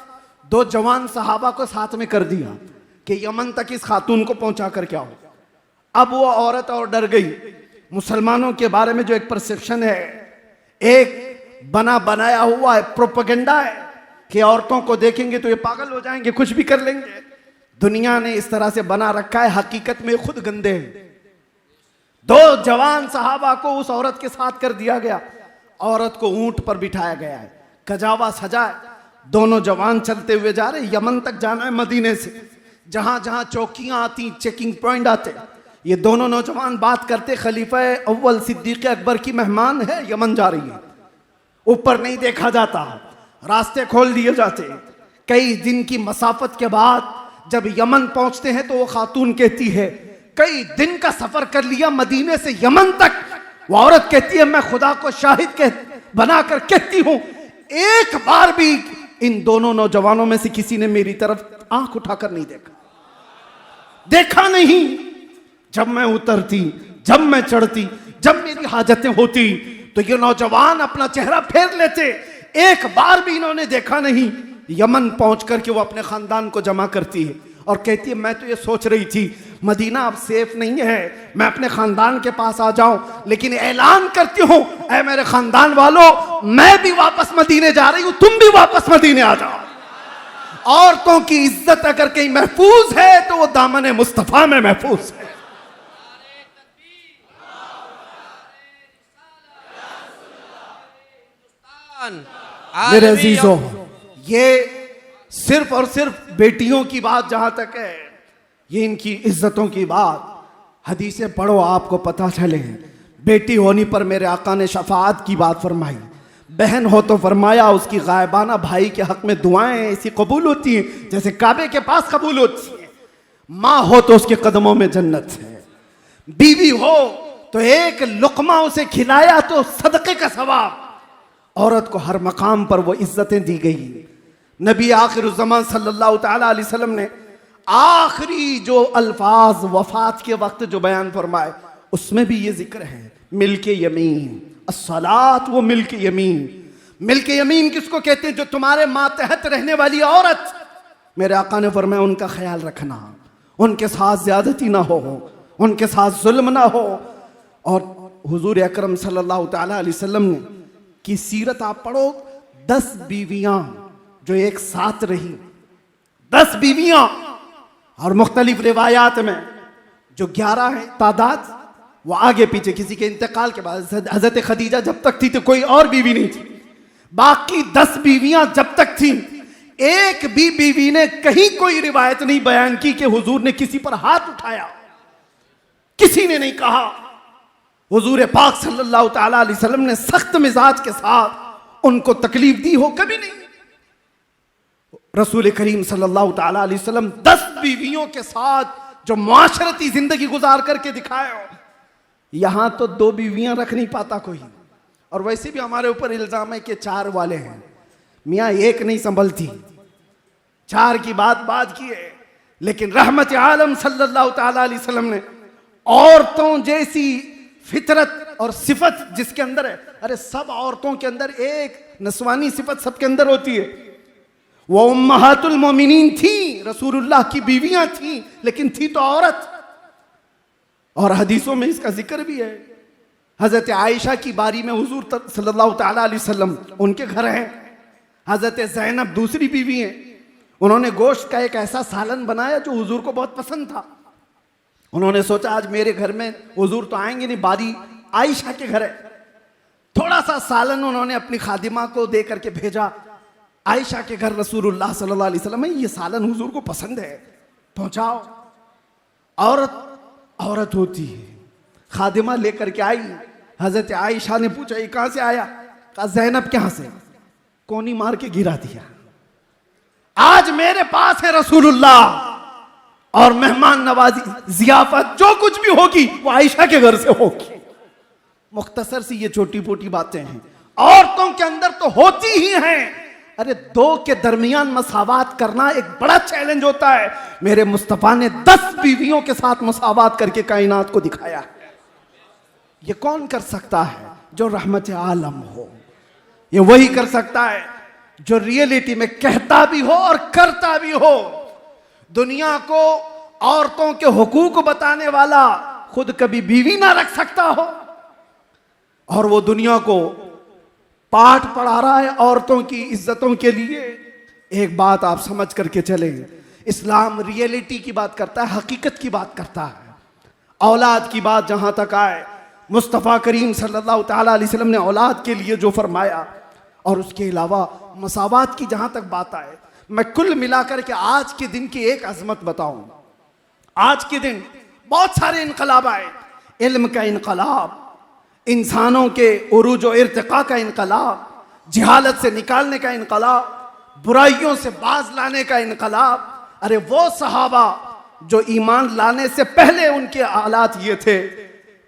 2 जवान सहाबा को साथ में कर दिया कि यमन तक इस खातून को पहुंचा कर क्या हो। अब वो औरत और डर गई। मुसलमानों के बारे में जो एक परसेप्शन है, एक बना बनाया हुआ है, प्रोपेगेंडा है कि औरतों को देखेंगे तो ये पागल हो जाएंगे, कुछ भी कर लेंगे। दुनिया ने इस तरह से बना रखा है, हकीकत में खुद गंदे हैं। 2 जवान सहाबा को उस औरत के साथ कर दिया गया। औरत को ऊंट पर बिठाया गया है, कजावा सजा है। दोनों जवान चलते हुए जा रहे, यमन तक जाना है मदीने से। जहां जहां चौकियां आती, चेकिंग पॉइंट आते, ये दोनों नौजवान बात करते, खलीफा अव्वल सिद्दीक अकबर की मेहमान है, यमन जा रही है, ऊपर नहीं देखा जाता, रास्ते खोल दिए जाते। कई दिन की मसाफत के बाद जब यमन पहुंचते हैं तो वो खातून कहती है, कई दिन का सफर कर लिया मदीने से यमन तक। वो औरत कहती है, मैं खुदा को शाहिद बनाकर कहती हूं, एक बार भी इन दोनों नौजवानों में से किसी ने मेरी तरफ आंख उठाकर नहीं देखा नहीं। जब मैं उतरती, जब मैं चढ़ती, जब मेरी हाजतें होती तो ये नौजवान अपना चेहरा फेर लेते, एक बार भी इन्होंने देखा नहीं। यमन पहुंच करके वो अपने खानदान को जमा करती है और कहती है, मैं तो ये सोच रही थी मदीना अब सेफ नहीं है, मैं अपने खानदान के पास आ जाऊं, लेकिन ऐलान करती हूं, ऐ मेरे खानदान वालों, मैं भी वापस मदीने जा रही हूं, तुम भी वापस मदीने आ जाओ। औरतों की इज्जत अगर कहीं महफूज है तो वो दामन मुस्तफा में महफूज है। मेरे अजीजों, ये सिर्फ और सिर्फ बेटियों की बात जहां तक है, ये इनकी इज्जतों की बात, हदीसें पढ़ो आपको पता चले। बेटी होने पर मेरे आका ने शफाअत की बात फरमाई। बहन हो तो फरमाया उसकी गायबाना भाई के हक में दुआएं ऐसी कबूल होती हैं जैसे काबे के पास कबूल होती हैं। माँ हो तो उसके कदमों में जन्नत है। बीवी हो तो एक लुकमा उसे खिलाया तो सदक़े का सवाब। औरत को हर मकाम पर वो इज्जतें दी गई। नबी आखिर ज़मान सल्लल्लाहु तआला अलैहि वसल्लम ने आखिरी जो अल्फाज वफात के वक्त जो बयान फरमाए उसमें भी ये जिक्र है, मिल्के यमीन अस्सलात, वो मिल्के यमीन। मिल्के यमीन किसको कहते हैं? जो तुम्हारे मातहत रहने वाली औरत। मेरे आका ने फरमाया उनका ख्याल रखना, उनके साथ ज्यादती ना हो, उनके साथ जुल्म ना हो। और हुजूर अकरम सल्लल्लाहु तआला अलैहि वसल्लम ने की सीरत आप पढ़ो, 10 बीवियां जो एक साथ रही, 10 बीवियां, और मुख्तलिफ रिवायात में जो 11 है तादाद, वो आगे पीछे किसी के इंतकाल के बाद, हजरत खदीजा जब तक थी तो कोई और बीवी नहीं थी, बाकी 10 बीवियां जब तक थी, एक भी बीवी ने कहीं कोई रिवायत नहीं बयान की कि हुजूर ने किसी पर हाथ उठाया, किसी ने नहीं कहा। हुजूर पाक सल्लल्लाहु तआला अलैहि वसल्लम ने सख्त मिजाज के साथ उनको तकलीफ दी हो कभी नहीं। रसूल करीम सल्लल्लाहु तआला अलैहि वसल्लम 10 बीवियों के साथ जो मुआशरती जिंदगी गुजार करके दिखाए हो, यहां तो 2 बीवियां रख नहीं पाता कोई। और वैसे भी हमारे ऊपर इल्जाम है कि 4 वाले हैं, मियां एक नहीं संभलती, 4 की बात की है। लेकिन रहमत आलम सल्लल्लाहु तआला अलैहि वसल्लम ने औरतों जैसी फितरत और सिफत जिसके अंदर है, अरे सब औरतों के अंदर एक नस्वानी सिफत सबके अंदर होती है। वो उम्महातुल मोमिनीन थी, रसूलुल्लाह की बीवियां थी, लेकिन थी तो औरत। और हदीसों में इसका जिक्र भी है। हजरत आयशा की बारी में हुजूर सल्लल्लाहु तआला अलैहि वसल्लम उनके घर हैं। हजरत ज़ैनब दूसरी बीवी हैं, उन्होंने गोश्त का एक ऐसा सालन बनाया जो हुजूर को बहुत पसंद था। उन्होंने सोचा आज मेरे घर में हुजूर तो आएंगे नहीं, बारी आयशा के घर है। थोड़ा सा सालन उन्होंने अपनी खादिमा को दे करके भेजा, आयशा के घर रसूलुल्लाह सल्लल्लाहु अलैहि वसल्लम, ये सालन हुजूर को पसंद है, पहुंचाओ। औरत होती है, खादिमा लेकर के आई। हजरत आयशा ने पूछा ये कहां से आया? कहा ज़ैनब के यहां से, कोनी मार के गिरा दिया। आज मेरे पास है रसूलुल्लाह, और मेहमान नवाजी जियाफत जो कुछ भी होगी वो आयशा के घर से होगी। मुख्तसर सी ये छोटी मोटी बातें हैं, औरतों के अंदर तो होती ही हैं। अरे 2 के दरमियान मसावात करना एक बड़ा चैलेंज होता है। मेरे मुस्तफा ने 10 बीवियों के साथ मसावात करके कायनात को दिखाया। ये कौन कर सकता है? जो रहमत आलम हो। ये वही कर सकता है जो रियलिटी में कहता भी हो और करता भी हो। दुनिया को औरतों के हुकूक बताने वाला खुद कभी बीवी ना रख सकता हो, और वो दुनिया को पाठ पढ़ा रहा है औरतों की इज्जतों के लिए। एक बात आप समझ करके चले, इस्लाम रियलिटी की बात करता है, हकीकत की बात करता है। औलाद की बात जहां तक आए, मुस्तफ़ा करीम सल्लल्लाहु ताला अलैहि वसल्लम ने औलाद के लिए जो फरमाया, और उसके अलावा मसावात की जहां तक बात आए, मैं कुल मिलाकर के आज के दिन की एक अजमत बताऊं। आज के दिन बहुत सारे इनकलाब आए, इल्म का इनकलाब, इंसानों के उरूज और इर्तिका का इनकलाब, जिहालत से निकालने का इनकलाब, बुराइयों से बाज लाने का इनकलाब। अरे वो सहाबा जो ईमान लाने से पहले उनके हालात ये थे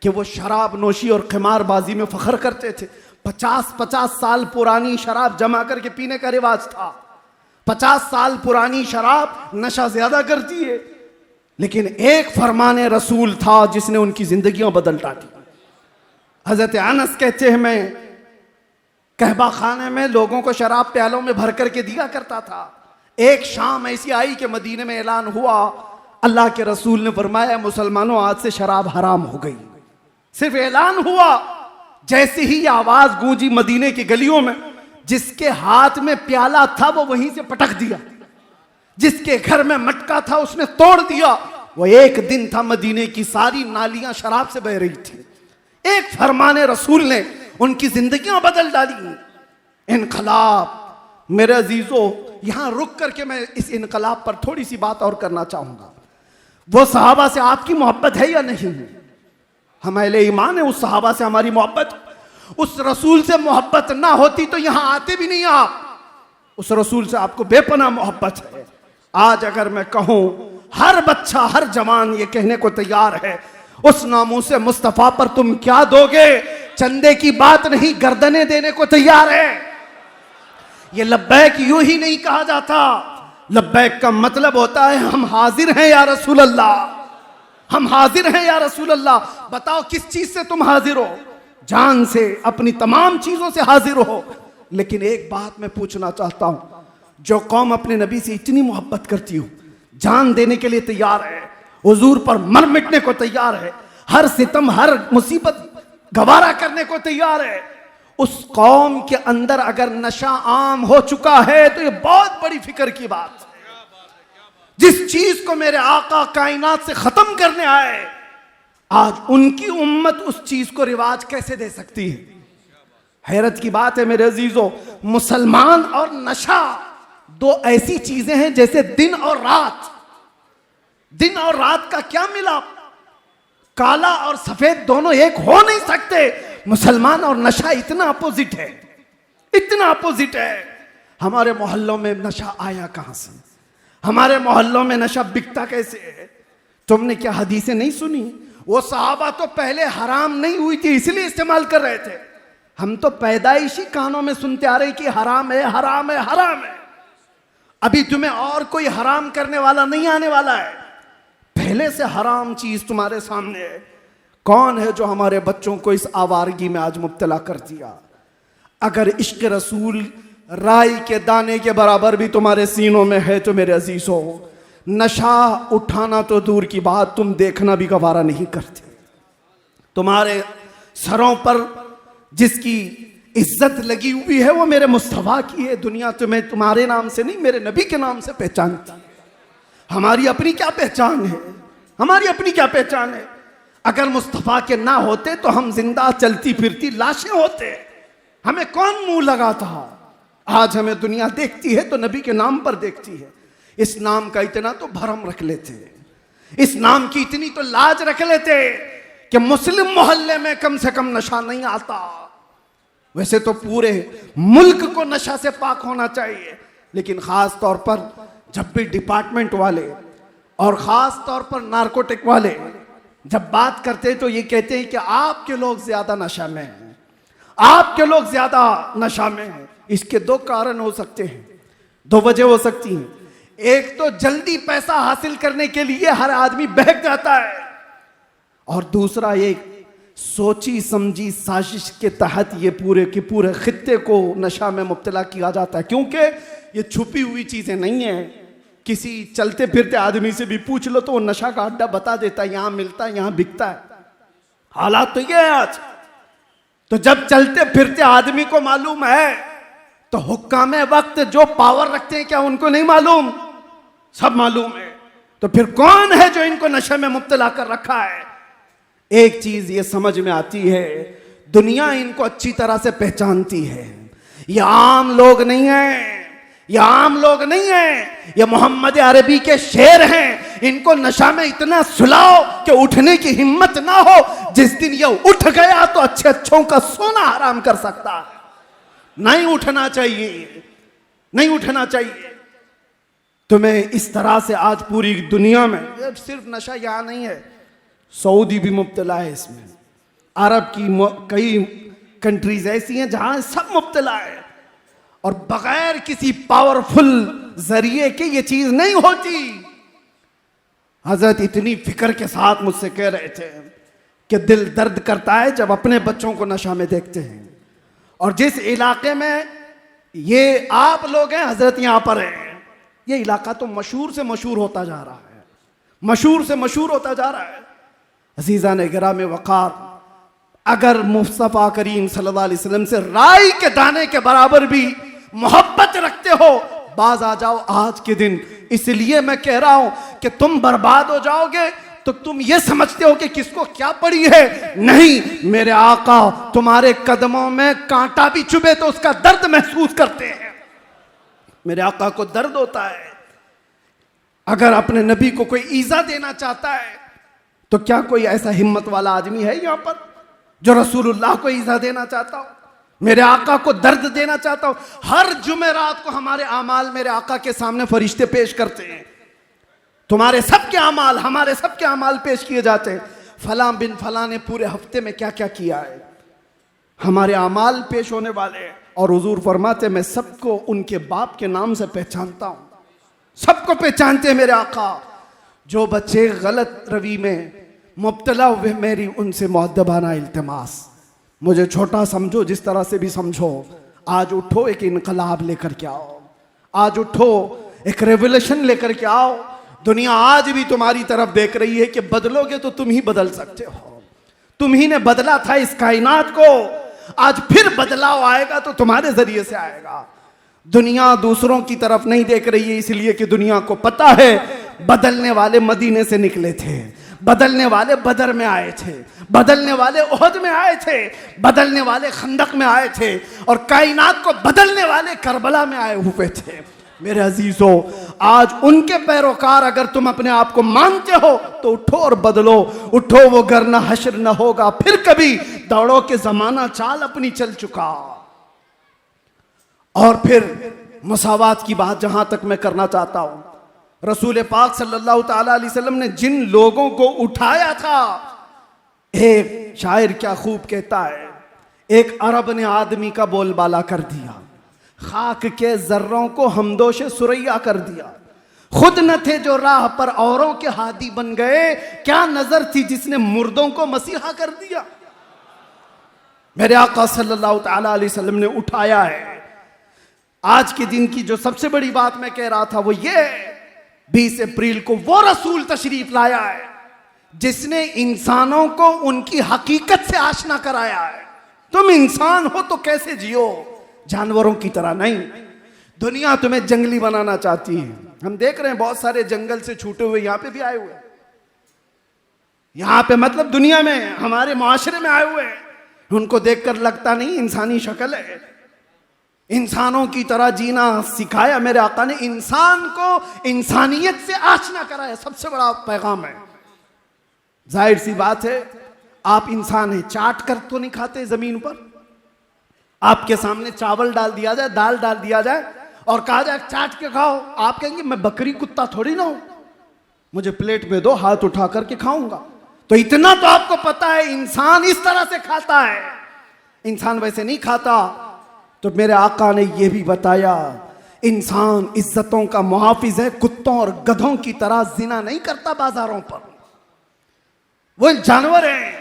कि वो शराब नोशी और ख़िमारबाजी में फख्र करते थे। 50-50 साल पुरानी शराब जमा करके पीने का रिवाज था। 50 साल पुरानी शराब नशा ज्यादा करती है, लेकिन एक फरमाने रसूल था जिसने उनकी जिंदगियां बदल डाली। हजरत अनस कहते हैं, मैं कहबा खाने में लोगों को शराब प्यालों में भर करके दिया करता था। एक शाम ऐसी आई कि मदीने में ऐलान हुआ, अल्लाह के रसूल ने फरमाया, मुसलमानों आज से शराब हराम हो गई। सिर्फ ऐलान हुआ, जैसे ही आवाज गूंजी मदीने की गलियों में, जिसके हाथ में प्याला था वो वहीं से पटक दिया, जिसके घर में मटका था उसने तोड़ दिया। वो एक दिन था, मदीने की सारी नालियां शराब से बह रही थी। एक फरमाने रसूल ने उनकी जिंदगियां बदल डाली। इनकलाब, मेरे अजीजों, यहां रुक करके मैं इस इनकलाब पर थोड़ी सी बात और करना चाहूंगा। वो सहाबा से आपकी मोहब्बत है या नहीं? हम अहले ईमान है, उस सहाबा से हमारी मोहब्बत, उस रसूल से मोहब्बत ना होती तो यहां आते भी नहीं आप। उस रसूल से आपको बेपनाह मोहब्बत है। आज अगर मैं कहूं, हर बच्चा हर जवान ये कहने को तैयार है, उस नामूसे मुस्तफा पर तुम क्या दोगे? चंदे की बात नहीं, गर्दने देने को तैयार है। ये लब्बैक यूं ही नहीं कहा जाता। लब्बैक का मतलब होता है हम हाजिर हैं या रसूल अल्लाह, हम हाजिर हैं या रसूल अल्लाह। बताओ किस चीज से तुम हाजिर हो? जान से, अपनी तमाम चीजों से हाजिर हो। लेकिन एक बात मैं पूछना चाहता हूं, जो कौम अपने नबी से इतनी मोहब्बत करती हो, जान देने के लिए तैयार है, हुजूर पर मर मिटने को तैयार है, हर सितम हर मुसीबत गवारा करने को तैयार है, उस कौम के अंदर अगर नशा आम हो चुका है तो ये बहुत बड़ी फिक्र की बात है। जिस चीज को मेरे आका कायनात से खत्म करने आए, आज उनकी उम्मत उस चीज को रिवाज कैसे दे सकती है? हैरत की बात है मेरे अजीजों, मुसलमान और नशा दो ऐसी चीजें हैं जैसे दिन और रात। दिन और रात का क्या मिलाप? काला और सफेद दोनों एक हो नहीं सकते। मुसलमान और नशा इतना अपोजिट है, इतना अपोजिट है। हमारे मोहल्लों में नशा आया कहां से? हमारे मोहल्लों में नशा बिकता कैसे है? तुमने क्या हदीसें नहीं सुनी? वो सहाबा तो पहले हराम नहीं हुई थी इसलिए इस्तेमाल कर रहे थे। हम तो पैदाइशी कानों में सुनते आ रहे कि हराम है, हराम है, हराम है। अभी तुम्हें और कोई हराम करने वाला नहीं आने वाला है, पहले से हराम चीज तुम्हारे सामने है। कौन है जो हमारे बच्चों को इस आवारगी में आज मुब्तला कर दिया? अगर इश्क रसूल राई के दाने के बराबर भी तुम्हारे सीनों में है तो मेरे अजीजों, नशा उठाना तो दूर की बात, तुम देखना भी गवारा नहीं करते। तुम्हारे सरों पर जिसकी इज्जत लगी हुई है वो मेरे मुस्तफा की है। दुनिया तुम्हें तुम्हारे नाम से नहीं, मेरे नबी के नाम से पहचानती। हमारी अपनी क्या पहचान है? हमारी अपनी क्या पहचान है? अगर मुस्तफा के ना होते तो हम जिंदा चलती फिरती लाशें होते। हमें कौन मुंह लगाता? आज हमें दुनिया देखती है तो नबी के नाम पर देखती है। इस नाम का इतना तो भरम रख लेते, इस नाम की इतनी तो लाज रख लेते कि मुस्लिम मोहल्ले में कम से कम नशा नहीं आता। वैसे तो पूरे मुल्क को नशा से पाक होना चाहिए, लेकिन खास तौर पर जब भी डिपार्टमेंट वाले और खास तौर पर नारकोटिक वाले जब बात करते हैं तो ये कहते हैं कि आपके लोग ज्यादा नशा में हैं, आपके लोग ज्यादा नशा में हैं। इसके दो कारण हो सकते हैं, दो वजह हो सकती हैं। एक तो जल्दी पैसा हासिल करने के लिए हर आदमी बहक जाता है, और दूसरा एक सोची समझी साजिश के तहत ये पूरे के पूरे खित्ते को नशा में मुब्तला किया जाता है। क्योंकि ये छुपी हुई चीजें नहीं है, किसी चलते फिरते आदमी से भी पूछ लो तो वो नशा का अड्डा बता देता है, यहां मिलता है, यहां बिकता है। हालात तो ये है आज। तो जब चलते फिरते आदमी को मालूम है, तो हुक्कामे वक्त जो पावर रखते हैं क्या उनको नहीं मालूम? सब मालूम है। तो फिर कौन है जो इनको नशे में मुब्तला कर रखा है? एक चीज ये समझ में आती है, दुनिया इनको अच्छी तरह से पहचानती है। ये आम लोग नहीं है, ये आम लोग नहीं है, ये मोहम्मद अरबी के शेर हैं। इनको नशा में इतना सुलाओ कि उठने की हिम्मत ना हो। जिस दिन ये उठ गया तो अच्छे अच्छों का सोना हराम कर सकता है। नहीं उठना चाहिए, नहीं उठना चाहिए। तुम्हें इस तरह से आज पूरी दुनिया में, सिर्फ नशा यहां नहीं है, सऊदी भी मुब्तला है इसमें। अरब की कई कंट्रीज ऐसी हैं जहां सब मुब्तला है, और बगैर किसी पावरफुल जरिए के ये चीज नहीं होती। हजरत इतनी फिक्र के साथ मुझसे कह रहे थे कि दिल दर्द करता है जब अपने बच्चों को नशा में देखते हैं। और जिस इलाके में ये आप लोग हैं, हजरत यहां पर हैं, ये इलाका तो मशहूर से मशहूर होता जा रहा है, मशहूर से मशहूर होता जा रहा है। अजीजा ने गिराम वक़ार, अगर मुस्तफ़ा करीम सल्लल्लाहु अलैहि वसल्लम से राई के दाने के बराबर भी मोहब्बत रखते हो, बाज आ जाओ आज के दिन। इसलिए मैं कह रहा हूं कि तुम बर्बाद हो जाओगे तो तुम ये समझते हो कि किसको क्या पड़ी है। नहीं, मेरे आका तुम्हारे कदमों में कांटा भी चुभे तो उसका दर्द महसूस करते हैं। मेरे आका को दर्द होता है। अगर अपने नबी को कोई ईजा देना चाहता है तो क्या कोई ऐसा हिम्मत वाला आदमी है यहां पर जो रसूलुल्लाह को ईजा देना चाहता हो, मेरे आका को दर्द देना चाहता हो? हर जुमेरात को हमारे आमाल मेरे आका के सामने फरिश्ते पेश करते हैं। तुम्हारे सबके आमाल, हमारे सबके आमाल पेश किए जाते हैं। फलां बिन फलां ने पूरे हफ्ते में क्या क्या किया है, हमारे आमाल पेश होने वाले हैं। और हुजूर फरमाते, मैं सबको उनके बाप के नाम से पहचानता हूं, सबको पहचानते हैं मेरे आका। जो बच्चे गलत रवि में मुब्तला हुए, मेरी उनसे मुअद्दबाना इल्तिमास, मुझे छोटा समझो, जिस तरह से भी समझो, आज उठो, एक इनकलाब लेकर के आओ। आज उठो, एक रेवोल्यूशन लेकर के आओ। दुनिया आज भी तुम्हारी तरफ देख रही है कि बदलोगे तो तुम ही बदल सकते हो। तुम ही ने बदला था इस कायनात को, आज फिर बदलाव आएगा तो तुम्हारे जरिए से आएगा। दुनिया दूसरों की तरफ नहीं देख रही है, इसलिए कि दुनिया को पता है बदलने वाले मदीने से निकले थे, बदलने वाले बदर में आए थे, बदलने वाले ओहद में आए थे, बदलने वाले खंदक में आए थे, और कायनात को बदलने वाले करबला में आए हुए थे। मेरे अजीजों, आज उनके पैरोकार अगर तुम अपने आप को मानते हो तो उठो और बदलो। उठो, वो घर न हश्र न होगा फिर कभी, दौड़ो के जमाना चाल अपनी चल चुका। और फिर मसावात की बात जहां तक मैं करना चाहता हूं, रसूल पाक सल्लल्लाहु ताला अलैहि वसल्लम ने जिन लोगों को उठाया था, एक शायर क्या खूब कहता है, एक अरब ने आदमी का बोलबाला कर दिया, खाक के जर्रों को हमदोशे सुरैया कर दिया। खुद न थे जो राह पर औरों के हादी बन गए, क्या नजर थी जिसने मुर्दों को मसीहा कर दिया। मेरे आका सल्लल्लाहु ताला अलैहि वसल्लम ने उठाया है। आज के दिन की जो सबसे बड़ी बात मैं कह रहा था वो ये, 20 अप्रैल को वो रसूल तशरीफ लाया है जिसने इंसानों को उनकी हकीकत से आशना कराया है। तुम इंसान हो तो कैसे जियो, जानवरों की तरह नहीं। दुनिया तुम्हें जंगली बनाना चाहती है। हम देख रहे हैं बहुत सारे जंगल से छूटे हुए यहां पे भी आए हुए हैं, यहां पे मतलब दुनिया में हमारे माशरे में आए हुए हैं। उनको देखकर लगता नहीं इंसानी शक्ल है। इंसानों की तरह जीना सिखाया मेरे आका ने, इंसान को इंसानियत से आशना कराया। सबसे बड़ा पैगाम है। जाहिर सी बात है, आप इंसान हैं, चाट कर तो नहीं खाते जमीन पर। आपके सामने चावल डाल दिया जाए, दाल डाल दिया जाए और कहा जाए चाट के खाओ, आप कहेंगे मैं बकरी कुत्ता थोड़ी ना हूं, मुझे प्लेट में दो, हाथ उठा करके खाऊंगा। तो इतना तो आपको पता है इंसान इस तरह से खाता है, इंसान वैसे नहीं खाता। तो मेरे आका ने यह भी बताया, इंसान इज्जतों का मुहाफिज है, कुत्तों और गधों की तरह जिना नहीं करता बाजारों पर। वो जानवर हैं,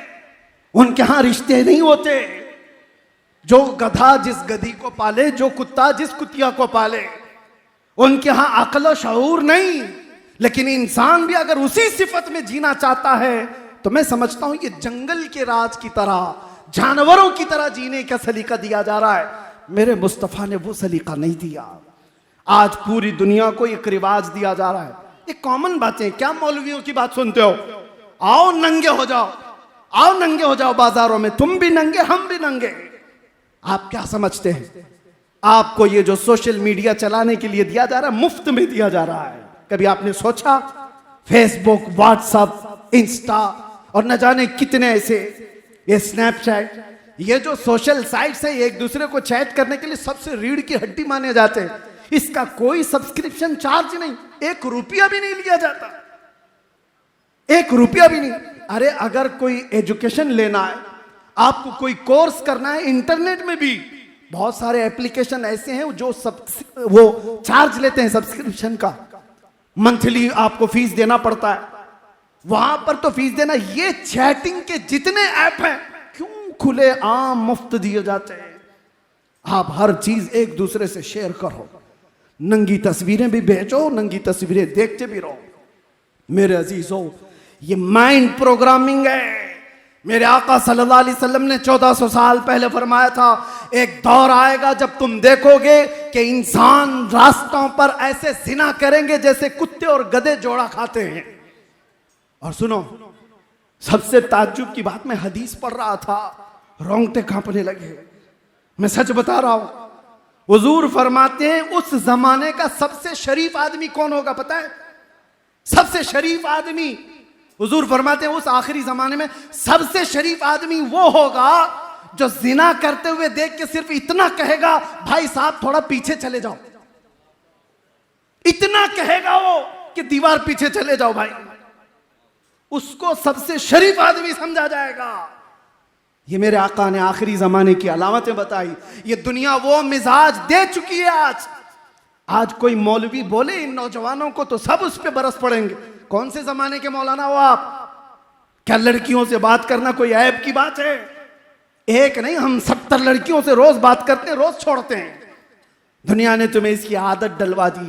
उनके यहां रिश्ते नहीं होते। जो गधा जिस गधी को पाले, जो कुत्ता जिस कुतिया को पाले, उनके यहां अक्ल और शऊर नहीं। लेकिन इंसान भी अगर उसी सिफत में जीना चाहता है तो मैं समझता हूं ये जंगल के राज की तरह जानवरों की तरह जीने का सलीका दिया जा रहा है। मेरे मुस्तफ़ा ने वो सलीका नहीं दिया। आज पूरी दुनिया को एक रिवाज दिया जा रहा है। ये कॉमन बातें, क्या मौलवियों की बात सुनते हो? आओ नंगे हो जाओ, आओ नंगे हो जाओ बाजारों में, तुम भी नंगे हम भी नंगे। आप क्या समझते हैं? आपको ये जो सोशल मीडिया चलाने के लिए दिया जा रहा है, मुफ्त में दिया जा रहा है। कभी आपने सोचा फेसबुक, व्हाट्सएप, इंस्टा और न जाने कितने ऐसे, ये स्नैपचैट, ये जो सोशल साइट्स है, एक दूसरे को चैट करने के लिए सबसे रीढ़ की हड्डी माने जाते हैं। इसका कोई सब्सक्रिप्शन चार्ज नहीं, 1 रुपया भी नहीं लिया जाता, 1 रुपया भी नहीं। अरे अगर कोई एजुकेशन लेना है, आपको कोई कोर्स करना है, इंटरनेट में भी बहुत सारे एप्लीकेशन ऐसे हैं जो वो चार्ज लेते हैं सब्सक्रिप्शन का, मंथली आपको फीस देना पड़ता है। वहां पर तो फीस देना। ये चैटिंग के जितने ऐप हैं क्यों खुले आम मुफ्त दिए जाते हैं? आप हर चीज एक दूसरे से शेयर करो, नंगी तस्वीरें भी भेजो, नंगी तस्वीरें देखते भी रहो। मेरे अजीजों, ये माइंड प्रोग्रामिंग है। मेरे आका सल्लल्लाहु अलैहि वसल्लम ने 1400 साल पहले फरमाया था, एक दौर आएगा जब तुम देखोगे कि इंसान रास्तों पर ऐसे जिना करेंगे जैसे कुत्ते और गधे जोड़ा खाते हैं। और सुनो, सबसे ताज्जुब की बात, मैं हदीस पढ़ रहा था, रोंगटे कांपने लगे। मैं सच बता रहा हूं। हुजूर फरमाते हैं उस जमाने का सबसे शरीफ आदमी कौन होगा पता है? सबसे शरीफ आदमी, हुजूर फरमाते हैं उस आखिरी जमाने में सबसे शरीफ आदमी वो होगा जो जिना करते हुए देख के सिर्फ इतना कहेगा, भाई साहब थोड़ा पीछे चले जाओ। इतना कहेगा वो कि दीवार पीछे चले जाओ भाई, उसको सबसे शरीफ आदमी समझा जाएगा। ये मेरे आका ने आखिरी जमाने की अलामतें बताई। ये दुनिया वो मिजाज दे चुकी है। आज कोई मौलवी बोले इन नौजवानों को तो सब उस पे बरस पड़ेंगे। कौन से जमाने के मौलाना हो आप? क्या लड़कियों से बात करना कोई ऐब की बात है? एक नहीं, हम 70 लड़कियों से रोज बात करते हैं, रोज छोड़ते हैं। दुनिया ने तुम्हें इसकी आदत डलवा दी।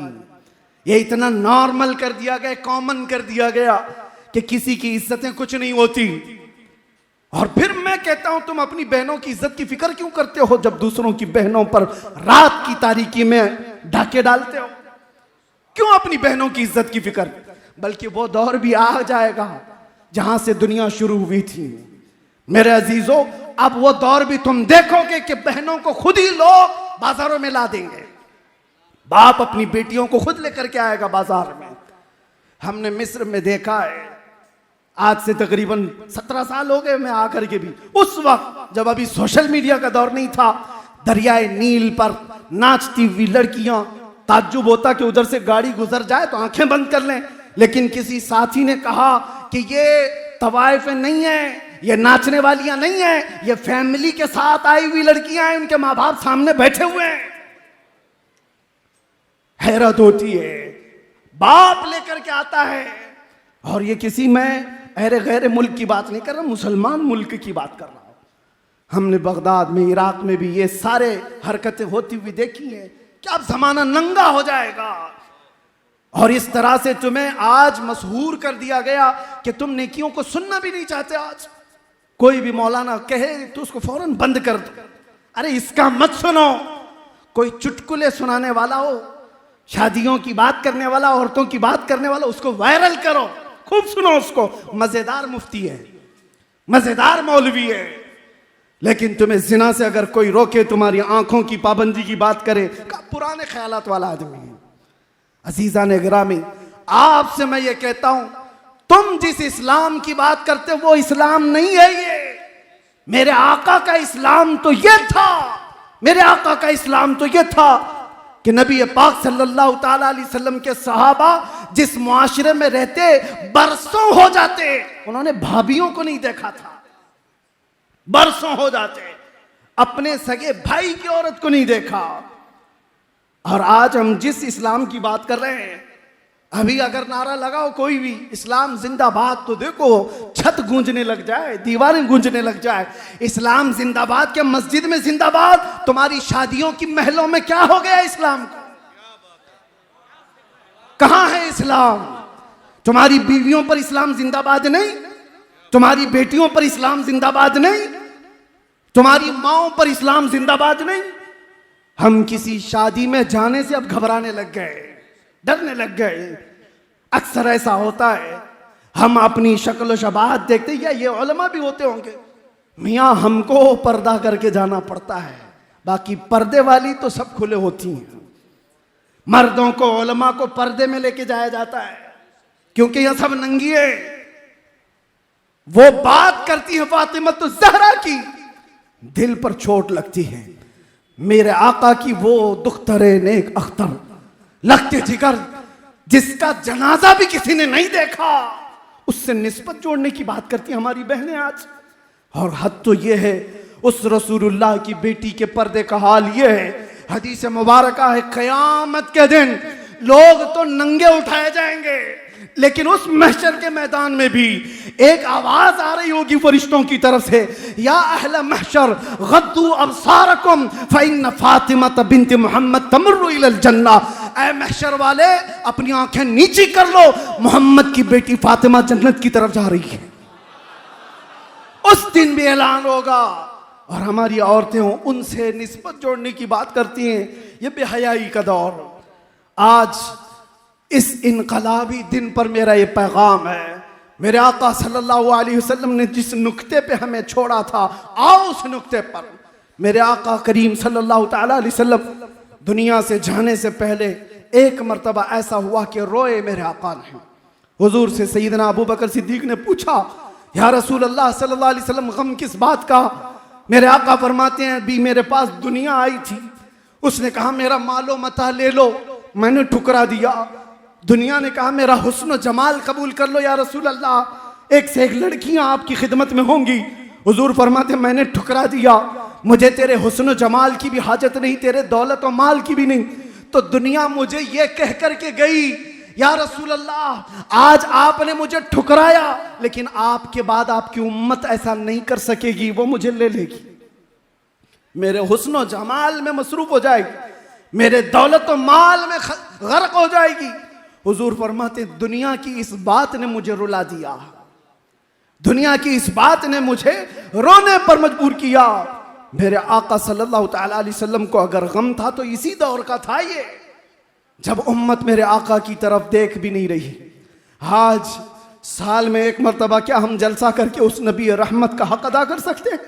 ये इतना नॉर्मल कर दिया गया, कॉमन कर दिया गया कि किसी की इज्जतें कुछ नहीं होती। और फिर मैं कहता हूं तुम अपनी बहनों की इज्जत की फिक्र क्यों करते हो जब दूसरों की बहनों पर रात की तारीकी में डाके डालते हो? क्यों अपनी बहनों की इज्जत की फिक्र? बल्कि वो दौर भी आ जाएगा जहां से दुनिया शुरू हुई थी। मेरे अजीजों, अब वो दौर भी तुम देखोगे कि बहनों को खुद ही लोग बाजारों में ला देंगे। बाप अपनी बेटियों को खुद लेकर के आएगा बाजार में। हमने मिस्र में देखा है, आज से तकरीबन 17 साल हो गए मैं आकर के भी, उस वक्त जब अभी सोशल मीडिया का दौर नहीं था, दरियाए नील पर नाचती हुई लड़कियां, ताज्जुब होता कि उधर से गाड़ी गुजर जाए तो आंखें बंद कर लें। लेकिन किसी साथी ने कहा कि ये तवाइफ नहीं है, ये नाचने वालियां नहीं है, ये फैमिली के साथ आई हुई लड़कियां हैं, उनके माँ बाप सामने बैठे हुए हैं। हैरत होती है, बाप लेकर के आता है। और ये किसी मैं अरे गैर मुल्क की बात नहीं कर रहा, मुसलमान मुल्क की बात कर रहा हूं। हमने बगदाद में, इराक में भी ये सारे हरकतें होती हुई देखी है कि अब जमाना नंगा हो जाएगा। और इस तरह से तुम्हें आज मशहूर कर दिया गया कि तुम नेकियों को सुनना भी नहीं चाहते। आज कोई भी मौलाना कहे तो उसको फौरन बंद कर दो। अरे इसका मत सुनो। कोई चुटकुले सुनाने वाला हो, शादियों की बात करने वाला, औरतों की बात करने वाला, उसको वायरल करो, खूब सुनो उसको। मजेदार मुफ्ती है, मजेदार मौलवी है। लेकिन तुम्हें जिना से अगर कोई रोके, तुम्हारी आंखों की पाबंदी की बात करे, पुराने ख्यालात वाला आदमी है। अजीजा ने गिरामी, आपसे मैं ये कहता हूं, तुम जिस इस्लाम की बात करते हो वो इस्लाम नहीं है। ये मेरे आका का इस्लाम तो ये था, मेरे आका का इस्लाम तो ये था कि नबी पाक सल्लल्लाहु ताला अलैहि वसल्लम के सहाबा जिस मुआशरे में रहते बरसों हो जाते, उन्होंने भाभियों को नहीं देखा था। बरसों हो जाते, अपने सगे भाई की औरत को नहीं देखा। और आज हम जिस इस्लाम की बात कर रहे हैं, अभी अगर नारा लगाओ कोई भी इस्लाम जिंदाबाद, तो देखो छत गूंजने लग जाए, दीवारें गूंजने लग जाए। इस्लाम जिंदाबाद के मस्जिद में जिंदाबाद, तुम्हारी शादियों की महलों में क्या हो गया इस्लाम को? कहां है इस्लाम? तुम्हारी बीवियों पर इस्लाम जिंदाबाद नहीं, तुम्हारी बेटियों पर इस्लाम जिंदाबाद नहीं। तुम्हारी माओ पर इस्लाम जिंदाबाद नहीं। हम किसी शादी में जाने से अब घबराने लग गए, डरने लग गए। अक्सर ऐसा होता है, हम अपनी शक्ल शबात देखते, या ये उलमा भी होते होंगे, मियाँ हमको पर्दा करके जाना पड़ता है, बाकी पर्दे वाली तो सब खुले होती हैं। मर्दों को, उलमा को पर्दे में लेके जाया जाता है क्योंकि यह सब नंगी है। वो बात करती है फातिमा तो ज़हरा की, दिल पर चोट लगती है। मेरे आका की वो दुख्तरे नेक अख्तर लगते जिगर, जिसका जनाजा भी किसी ने नहीं देखा, उससे निस्बत जोड़ने की बात करती हैं हमारी बहनें आज। और हद तो ये है, उस रसूलुल्लाह की बेटी के पर्दे का हाल ये है, हदीस मुबारक है, क़यामत के दिन लोग तो नंगे उठाए जाएंगे, लेकिन उस महशर के मैदान में भी एक आवाज आ रही होगी फरिश्तों की तरफ से, या अहले महशर गद्दू अबसारकुम फइन्न फातिमा बिन्त मोहम्मद तमर्रु इलल जन्ना। ऐ महशर वाले, अपनी आंखें नीची कर लो, मोहम्मद की बेटी फातिमा जन्नत की तरफ जा रही है। उस दिन भी ऐलान होगा। और हमारी औरतें हों, उनसे निस्बत जोड़ने की बात करती हैं। ये बेहयाई का दौर। आज इस इनकलाबी दिन पर मेरा ये पैगाम है, मेरे आका सल्लल्लाहु अलैहि वसल्लम ने जिस नुक्ते पे हमें छोड़ा था, आओ उस नुक्ते पर। मेरे आका करीम सल्लल्लाहु तआला अलैहि वसल्लम दुनिया से जाने से पहले एक मर्तबा ऐसा हुआ कि रोए मेरे आका ने। हुजूर से सैयदना अबू बकर सिद्दीक ने पूछा, या रसूल अल्लाह सल्लल्लाहु अलैहि वसल्लम, गम किस बात का? मेरे आका फरमाते हैं, अभी मेरे पास दुनिया आई थी, उसने कहा मेरा मालो मता ले लो, मैंने ठुकरा दिया। दुनिया ने कहा मेरा हुस्न जमाल कबूल कर लो या रसूल अल्लाह, एक से एक लड़कियां आपकी खिदमत में होंगी। हुजूर फरमाते मैंने ठुकरा दिया, मुझे तेरे हुस्न जमाल की भी हाजत नहीं, तेरे दौलत और माल की भी नहीं। तो दुनिया मुझे ये कह कर के गई, या रसूल अल्लाह, आज आपने मुझे ठुकराया, लेकिन आपके बाद आपकी उम्मत ऐसा नहीं कर सकेगी, वो मुझे ले लेगी, मेरे हुस्न और जमाल में मसरूफ हो जाएगी, मेरे दौलत और माल में गर्क हो जाएगी। हुजूर फरमाते दुनिया की इस बात ने मुझे रुला दिया, दुनिया की इस बात ने मुझे रोने पर मजबूर किया। मेरे आका सल्लल्लाहु तआला अलैहि वसल्लम को अगर गम था तो इसी दौर का था ये, जब उम्मत मेरे आका की तरफ देख भी नहीं रही। आज साल में एक मर्तबा क्या हम जलसा करके उस नबी रहमत का हक अदा कर सकते हैं?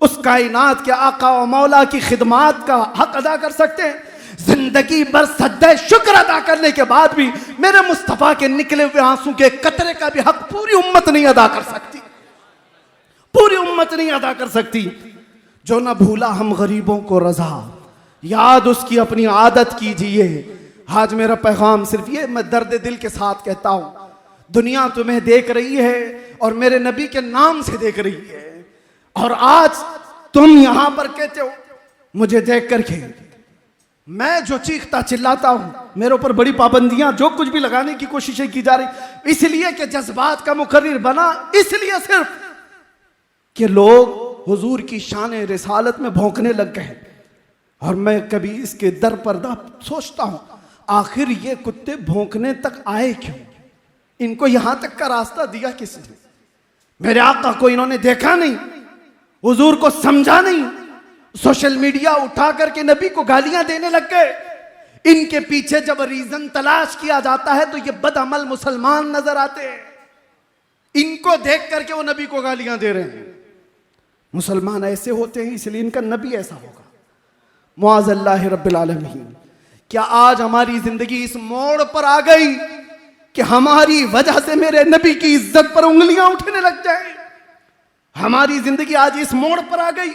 उस कायनात के आका और मौला की खिदमात का हक अदा कर सकते हैं? जिंदगी भर सज्जे शुक्र अदा करने के बाद भी मेरे मुस्तफा के निकले हुए आंसू के कतरे का भी हक पूरी उम्मत नहीं अदा कर सकती, पूरी उम्मत नहीं अदा कर सकती। जो ना भूला हम गरीबों को रजा, याद उसकी अपनी आदत कीजिए। आज मेरा पैगाम सिर्फ ये, मैं दर्द दिल के साथ कहता हूं, दुनिया तुम्हें देख रही है और मेरे नबी के नाम से देख रही है, और आज तुम यहां पर कहते हो मुझे देख करके मैं जो चीखता चिल्लाता हूं, मेरे ऊपर बड़ी पाबंदियां जो कुछ भी लगाने की कोशिशें की जा रही, इसलिए कि जज्बात का मुकर्रिर बना, इसलिए सिर्फ कि लोग हुजूर की शान रिसालत में भौंकने लग गए। और मैं कभी इसके दर पर्दा सोचता हूं, आखिर ये कुत्ते भौंकने तक आए क्यों? इनको यहां तक का रास्ता दिया किसने? मेरे आका को इन्होंने देखा नहीं, हुजूर को समझा नहीं, सोशल मीडिया उठा करके नबी को गालियां देने लग गए। इनके पीछे जब रीजन तलाश किया जाता है तो ये बदअमल मुसलमान नजर आते हैं, इनको देख करके वो नबी को गालियां दे रहे हैं। मुसलमान ऐसे होते हैं इसलिए इनका नबी ऐसा होगा। मुआज़ल्लाहि रब्बिल आलमीन, क्या आज हमारी जिंदगी इस मोड़ पर आ गई कि हमारी वजह से मेरे नबी की इज्जत पर उंगलियां उठने लग जाए? हमारी जिंदगी आज इस मोड़ पर आ गई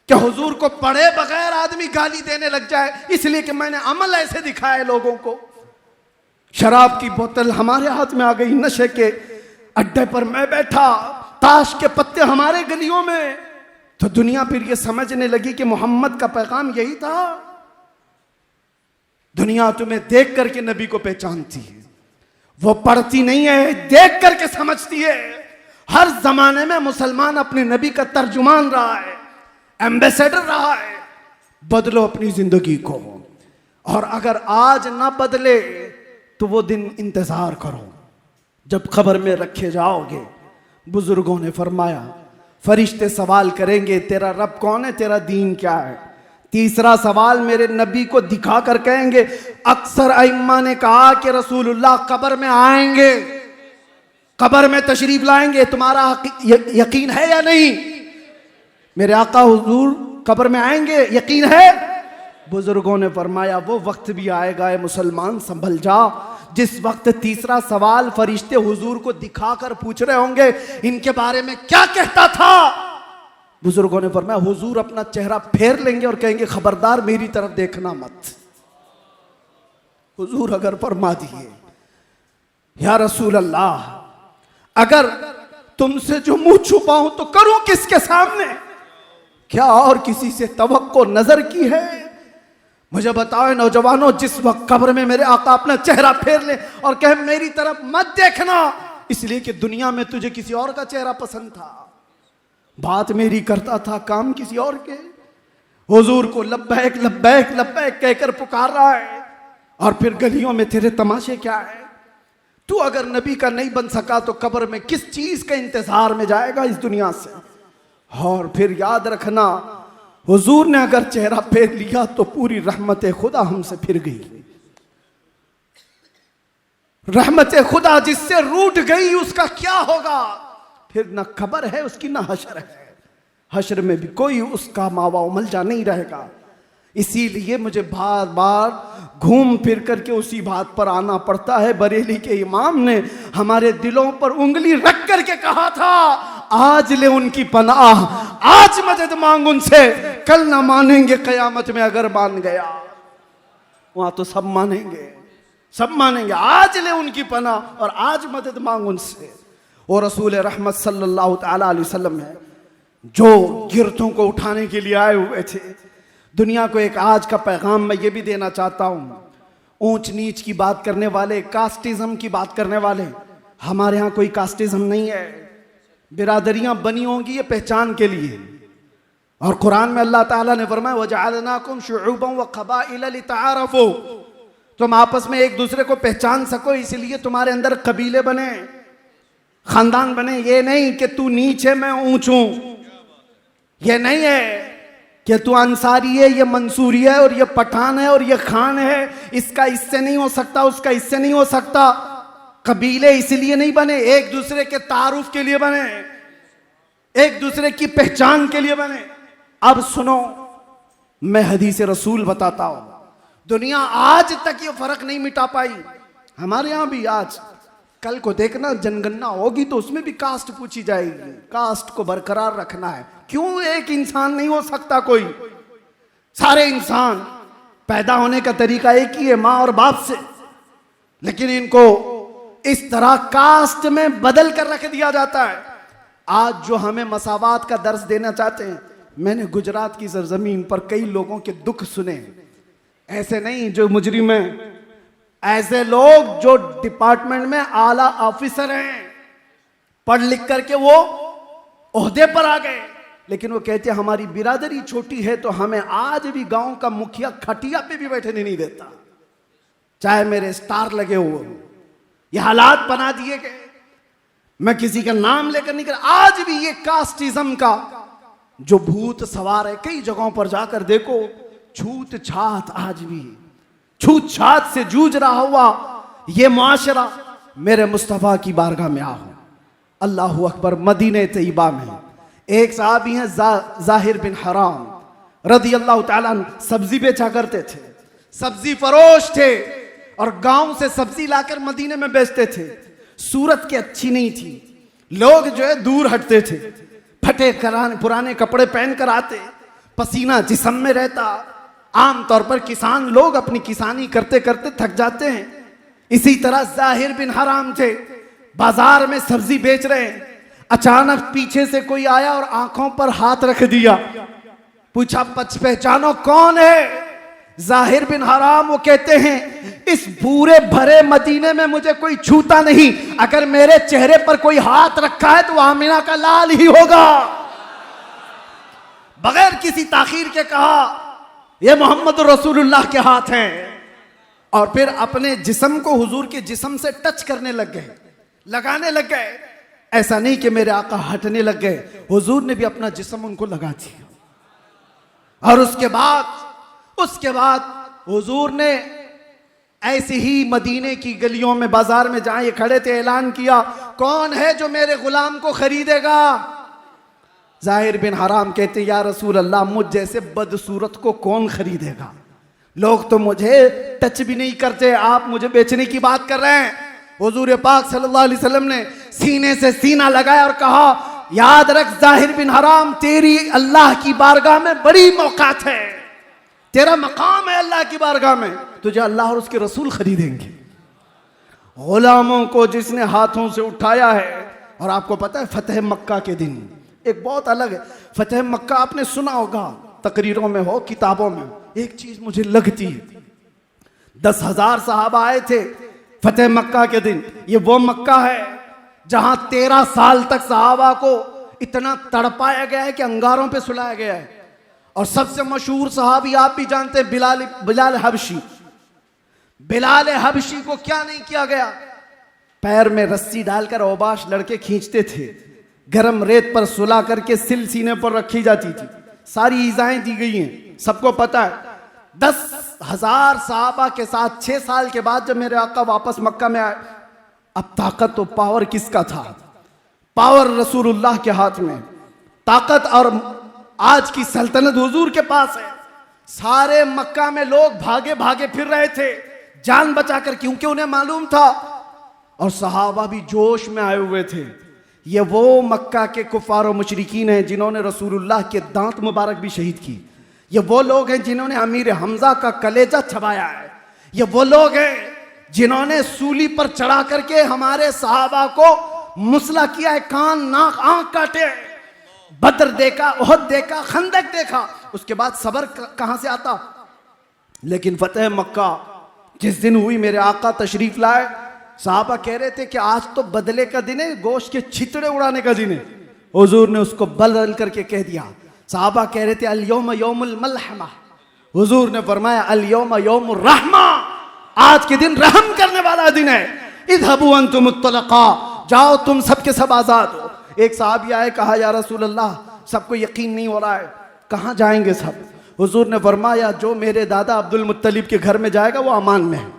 कि हुजूर को पढ़े बगैर आदमी गाली देने लग जाए, इसलिए कि मैंने अमल ऐसे दिखाए लोगों को। शराब की बोतल हमारे हाथ में आ गई, नशे के अड्डे पर मैं बैठा, ताश के पत्ते हमारे गलियों में, तो दुनिया फिर ये समझने लगी कि मोहम्मद का पैगाम यही था। दुनिया तुम्हें देख करके नबी को पहचानती है, वो पढ़ती नहीं है, देख करके समझती है। हर जमाने में मुसलमान अपने नबी का तर्जुमान रहा है, एम्बेसडर रहा है। बदलो अपनी जिंदगी को, और अगर आज ना बदले तो वो दिन इंतजार करो जब खबर में रखे जाओगे। बुजुर्गों ने फरमाया, फरिश्ते सवाल करेंगे तेरा रब कौन है, तेरा दीन क्या है। तीसरा सवाल मेरे नबी को दिखा कर कहेंगे। अक्सर अइम्मा ने कहा कि रसूलुल्लाह कब्र में आएंगे, कब्र में तशरीफ लाएंगे, तुम्हारा यकीन है या नहीं? मेरे आका हुजूर कब्र में आएंगे, यकीन है? बुजुर्गों ने फरमाया वो वक्त भी आएगा ए मुसलमान, संभल जा, जिस वक्त तीसरा सवाल फरिश्ते हुजूर को दिखाकर पूछ रहे होंगे इनके बारे में क्या कहता था। बुजुर्गों ने फरमाया हुजूर अपना चेहरा फेर लेंगे और कहेंगे खबरदार मेरी तरफ देखना मत। हुजूर अगर फरमा दिए या रसूल अल्लाह, अगर तुमसे जो मुंह छुपाऊं तो करूं किसके सामने? क्या और किसी से तवक्को नजर की है? मुझे बताओ नौजवानों, जिस वक्त कब्र में मेरे आका अपना चेहरा फेर ले और कहे मेरी तरफ मत देखना, इसलिए कि दुनिया में तुझे किसी और का चेहरा पसंद था, बात मेरी करता था, काम किसी और के। हुजूर को लब्बैक लब्बैक लब्बैक कहकर पुकार रहा है और फिर गलियों में तेरे तमाशे क्या है? तू अगर नबी का नहीं बन सका तो कब्र में किस चीज के इंतजार में जाएगा इस दुनिया से? और फिर याद रखना, हुजूर ने अगर चेहरा फेर लिया तो पूरी रहमत खुदा हमसे फिर गई। रहमत खुदा जिससे रूठ गई उसका क्या होगा? फिर ना खबर है उसकी, ना हशर है। हशर में भी कोई उसका मावा उमलजा नहीं रहेगा। इसीलिए मुझे बार बार घूम फिर करके उसी बात पर आना पड़ता है। बरेली के इमाम ने हमारे दिलों पर उंगली रख करके कहा था, आज ले उनकी पनाह, आज मदद मांग उनसे, कल ना मानेंगे कयामत में अगर मान गया। वहां तो सब मानेंगे, सब मानेंगे। आज ले उनकी पनाह और आज मदद मांग उनसे। और रसूल रहमत सल्लल्लाहु ताला अलैहि वसल्लम है जो गिरतों को उठाने के लिए आए हुए थे। दुनिया को एक आज का पैगाम मैं ये भी देना चाहता हूँ। ऊंच नीच की बात करने वाले, कास्टिज्म की बात करने वाले, हमारे यहाँ कोई कास्टिज्म नहीं है। बिरादरियां बनी होंगी ये पहचान के लिए, और कुरान में अल्लाह ताला ने फरमाया वजअलनाकुम शुऊबन व क़बाइल लितआरफू, तुम आपस में एक दूसरे को पहचान सको, इसलिए तुम्हारे अंदर कबीले बने, खानदान बने। ये नहीं कि तू नीच है मैं ऊंच हूं, ये नहीं है कि तू अंसारी है ये मंसूरी है और ये पठान है और ये खान है, इसका इससे नहीं हो सकता, उसका इससे नहीं हो सकता। कबीले इसलिए नहीं बने, एक दूसरे के तारुफ के लिए बने, एक दूसरे की पहचान के लिए बने। अब सुनो, मैं हदीस रसूल बताता हूं। दुनिया आज तक ये फर्क नहीं मिटा पाई। हमारे यहां भी आज कल को देखना जनगणना होगी तो उसमें भी कास्ट पूछी जाएगी, कास्ट को बरकरार रखना है। क्यों एक इंसान नहीं हो सकता कोई? सारे इंसान पैदा होने का तरीका एक ही है, माँ और बाप से, लेकिन इनको इस तरह कास्ट में बदल कर रख दिया जाता है। आज जो हमें मसावात का दर्स देना चाहते हैं, मैंने गुजरात की सरजमीन पर कई लोगों के दुख सुने। ऐसे नहीं जो मुजरिम हैं, ऐसे लोग जो डिपार्टमेंट में आला ऑफिसर हैं, पढ़ लिख करके वो ओहदे पर आ गए, लेकिन वो कहते हैं हमारी बिरादरी छोटी है तो हमें आज भी गांव का मुखिया खटिया पे भी बैठने नहीं देता, चाहे मेरे स्टार लगे हुए। ये हालात बना दिए गए। मैं किसी का नाम लेकर नहीं कर, आज भी ये कास्टिज्म का जो भूत सवार है, कई जगहों पर जाकर देखो, छूत छात आज भी छूत छात से जूझ रहा हुआ ये मुआशरा। मेरे मुस्तफ़ा की बारगाह में आओ। अल्लाहु अकबर। मदीने तैयबा में एक साहबी हैं ज़ाहिर बिन हराम रज़ी अल्लाह ताला अन्हु, सब्जी बेचा करते थे, सब्जी फरोश थे और गांव से सब्जी लाकर मदीने में बेचते थे। सूरत की अच्छी नहीं थी, लोग जो है दूर हटते थे, फटे पुराने कपड़े पहन कर आते, पसीना जिस्म में रहता। आमतौर पर किसान लोग अपनी किसानी करते करते थक जाते हैं। इसी तरह ज़ाहिर बिन हराम थे, बाजार में सब्जी बेच रहे हैं। अचानक पीछे से कोई आया और आंखों पर हाथ रख दिया, पूछा पहचानो कौन है? ज़ाहिर बिन हराम वो कहते हैं इस पूरे भरे मदीने में मुझे कोई छूता नहीं, अगर मेरे चेहरे पर कोई हाथ रखा है तो आमिना का लाल ही होगा। बगैर किसी ताखीर के कहा ये मोहम्मद रसूलुल्लाह के हाथ हैं, और फिर अपने जिस्म को हुजूर के जिस्म से टच करने लग गए, लगाने लग गए। ऐसा नहीं कि मेरे आका हटने लग गए, हुजूर ने भी अपना जिस्म उनको लगा दिया। और उसके बाद हुजूर ने ऐसे ही मदीने की गलियों में, बाजार में जहां ये खड़े थे, ऐलान किया, कौन है जो मेरे गुलाम को खरीदेगा? जाहिर बिन हराम कहते, या रसूल अल्लाह, मुझ जैसे बदसूरत को कौन खरीदेगा? लोग तो मुझे टच भी नहीं करते, आप मुझे बेचने की बात कर रहे हैं। हुजूर पाक सल्लल्लाहु अलैहि वसल्लम ने सीने से सीना लगाया और कहा, याद रख जाहिर बिन हराम, तेरी अल्लाह की बारगाह में बड़ी मौकात है, तेरा मकाम है अल्लाह की बारगाह में, तुझे अल्लाह और उसके रसूल खरीदेंगे। गुलामों को जिसने हाथों से उठाया है, और आपको पता है फतेह मक्का के दिन एक बहुत अलग है। फतेह मक्का आपने सुना होगा, तकरीरों में हो, किताबों में। एक चीज मुझे लगती है, 10,000 सहाबा आए थे फतेह मक्का के दिन। ये वो मक्का है जहां 13 साल तक सहाबा को इतना तड़पाया गया है कि अंगारों पे सुलाया गया है। और सबसे मशहूर सहाबी आप भी जानते हैं, बिलाल हबशी। बिलाल हबशी को क्या नहीं किया गया? पैर में रस्सी डालकर औबाश लड़के खींचते थे, गरम रेत पर सुला करके सिल सीने पर रखी जाती थी। सारी ईजाएं दी गई हैं, सबको पता है। 10,000 सहाबा के साथ 6 साल के बाद जब मेरे आका वापस मक्का में आए, अब ताकत तो पावर किसका था? पावर रसूलुल्लाह के हाथ में, ताकत और आज की सल्तनत हुजूर के पास है। सारे मक्का में लोग भागे भागे फिर रहे थे जान बचाकर, क्योंकि उन्हें मालूम था, और सहाबा भी जोश में आए हुए थे। ये वो मक्का के कुफार और मुशरिकीन हैं जिन्होंने रसूलुल्लाह के दांत मुबारक भी शहीद की। ये वो लोग हैं जिन्होंने अमीर हमजा का कलेजा चबाया है। ये वो लोग हैं जिन्होंने सूली पर चढ़ा करके हमारे सहाबा को मुसला किया है, कान नाक आंख काटे। बदर देखा, उहद देखा, खंदक देखा, उसके बाद सबर कहां से आता? लेकिन फतेह मक्का जिस दिन हुई, मेरे आका तशरीफ लाए, साहबा कह रहे थे कि आज तो बदले का दिन है, गोश्त के छितड़े उड़ाने का दिन है। हुजूर ने उसको बदल करके कह दिया। साहबा कह रहे थे अल यौम यौमुल मलहमा, हुजूर ने फरमाया अल यौम यौमुर रहमा, आज के दिन रहम करने वाला दिन है। इज़हबू अंतुम मुत्तलका, जाओ तुम सबके सब आजाद हो। एक साहबी आए, कहा या रसूल अल्लाह, सबको यकीन नहीं हो रहा है, कहाँ जाएंगे सब? हुजूर ने फरमाया जो मेरे दादा अब्दुल मुत्तलिब के घर में जाएगा वो अमान में है।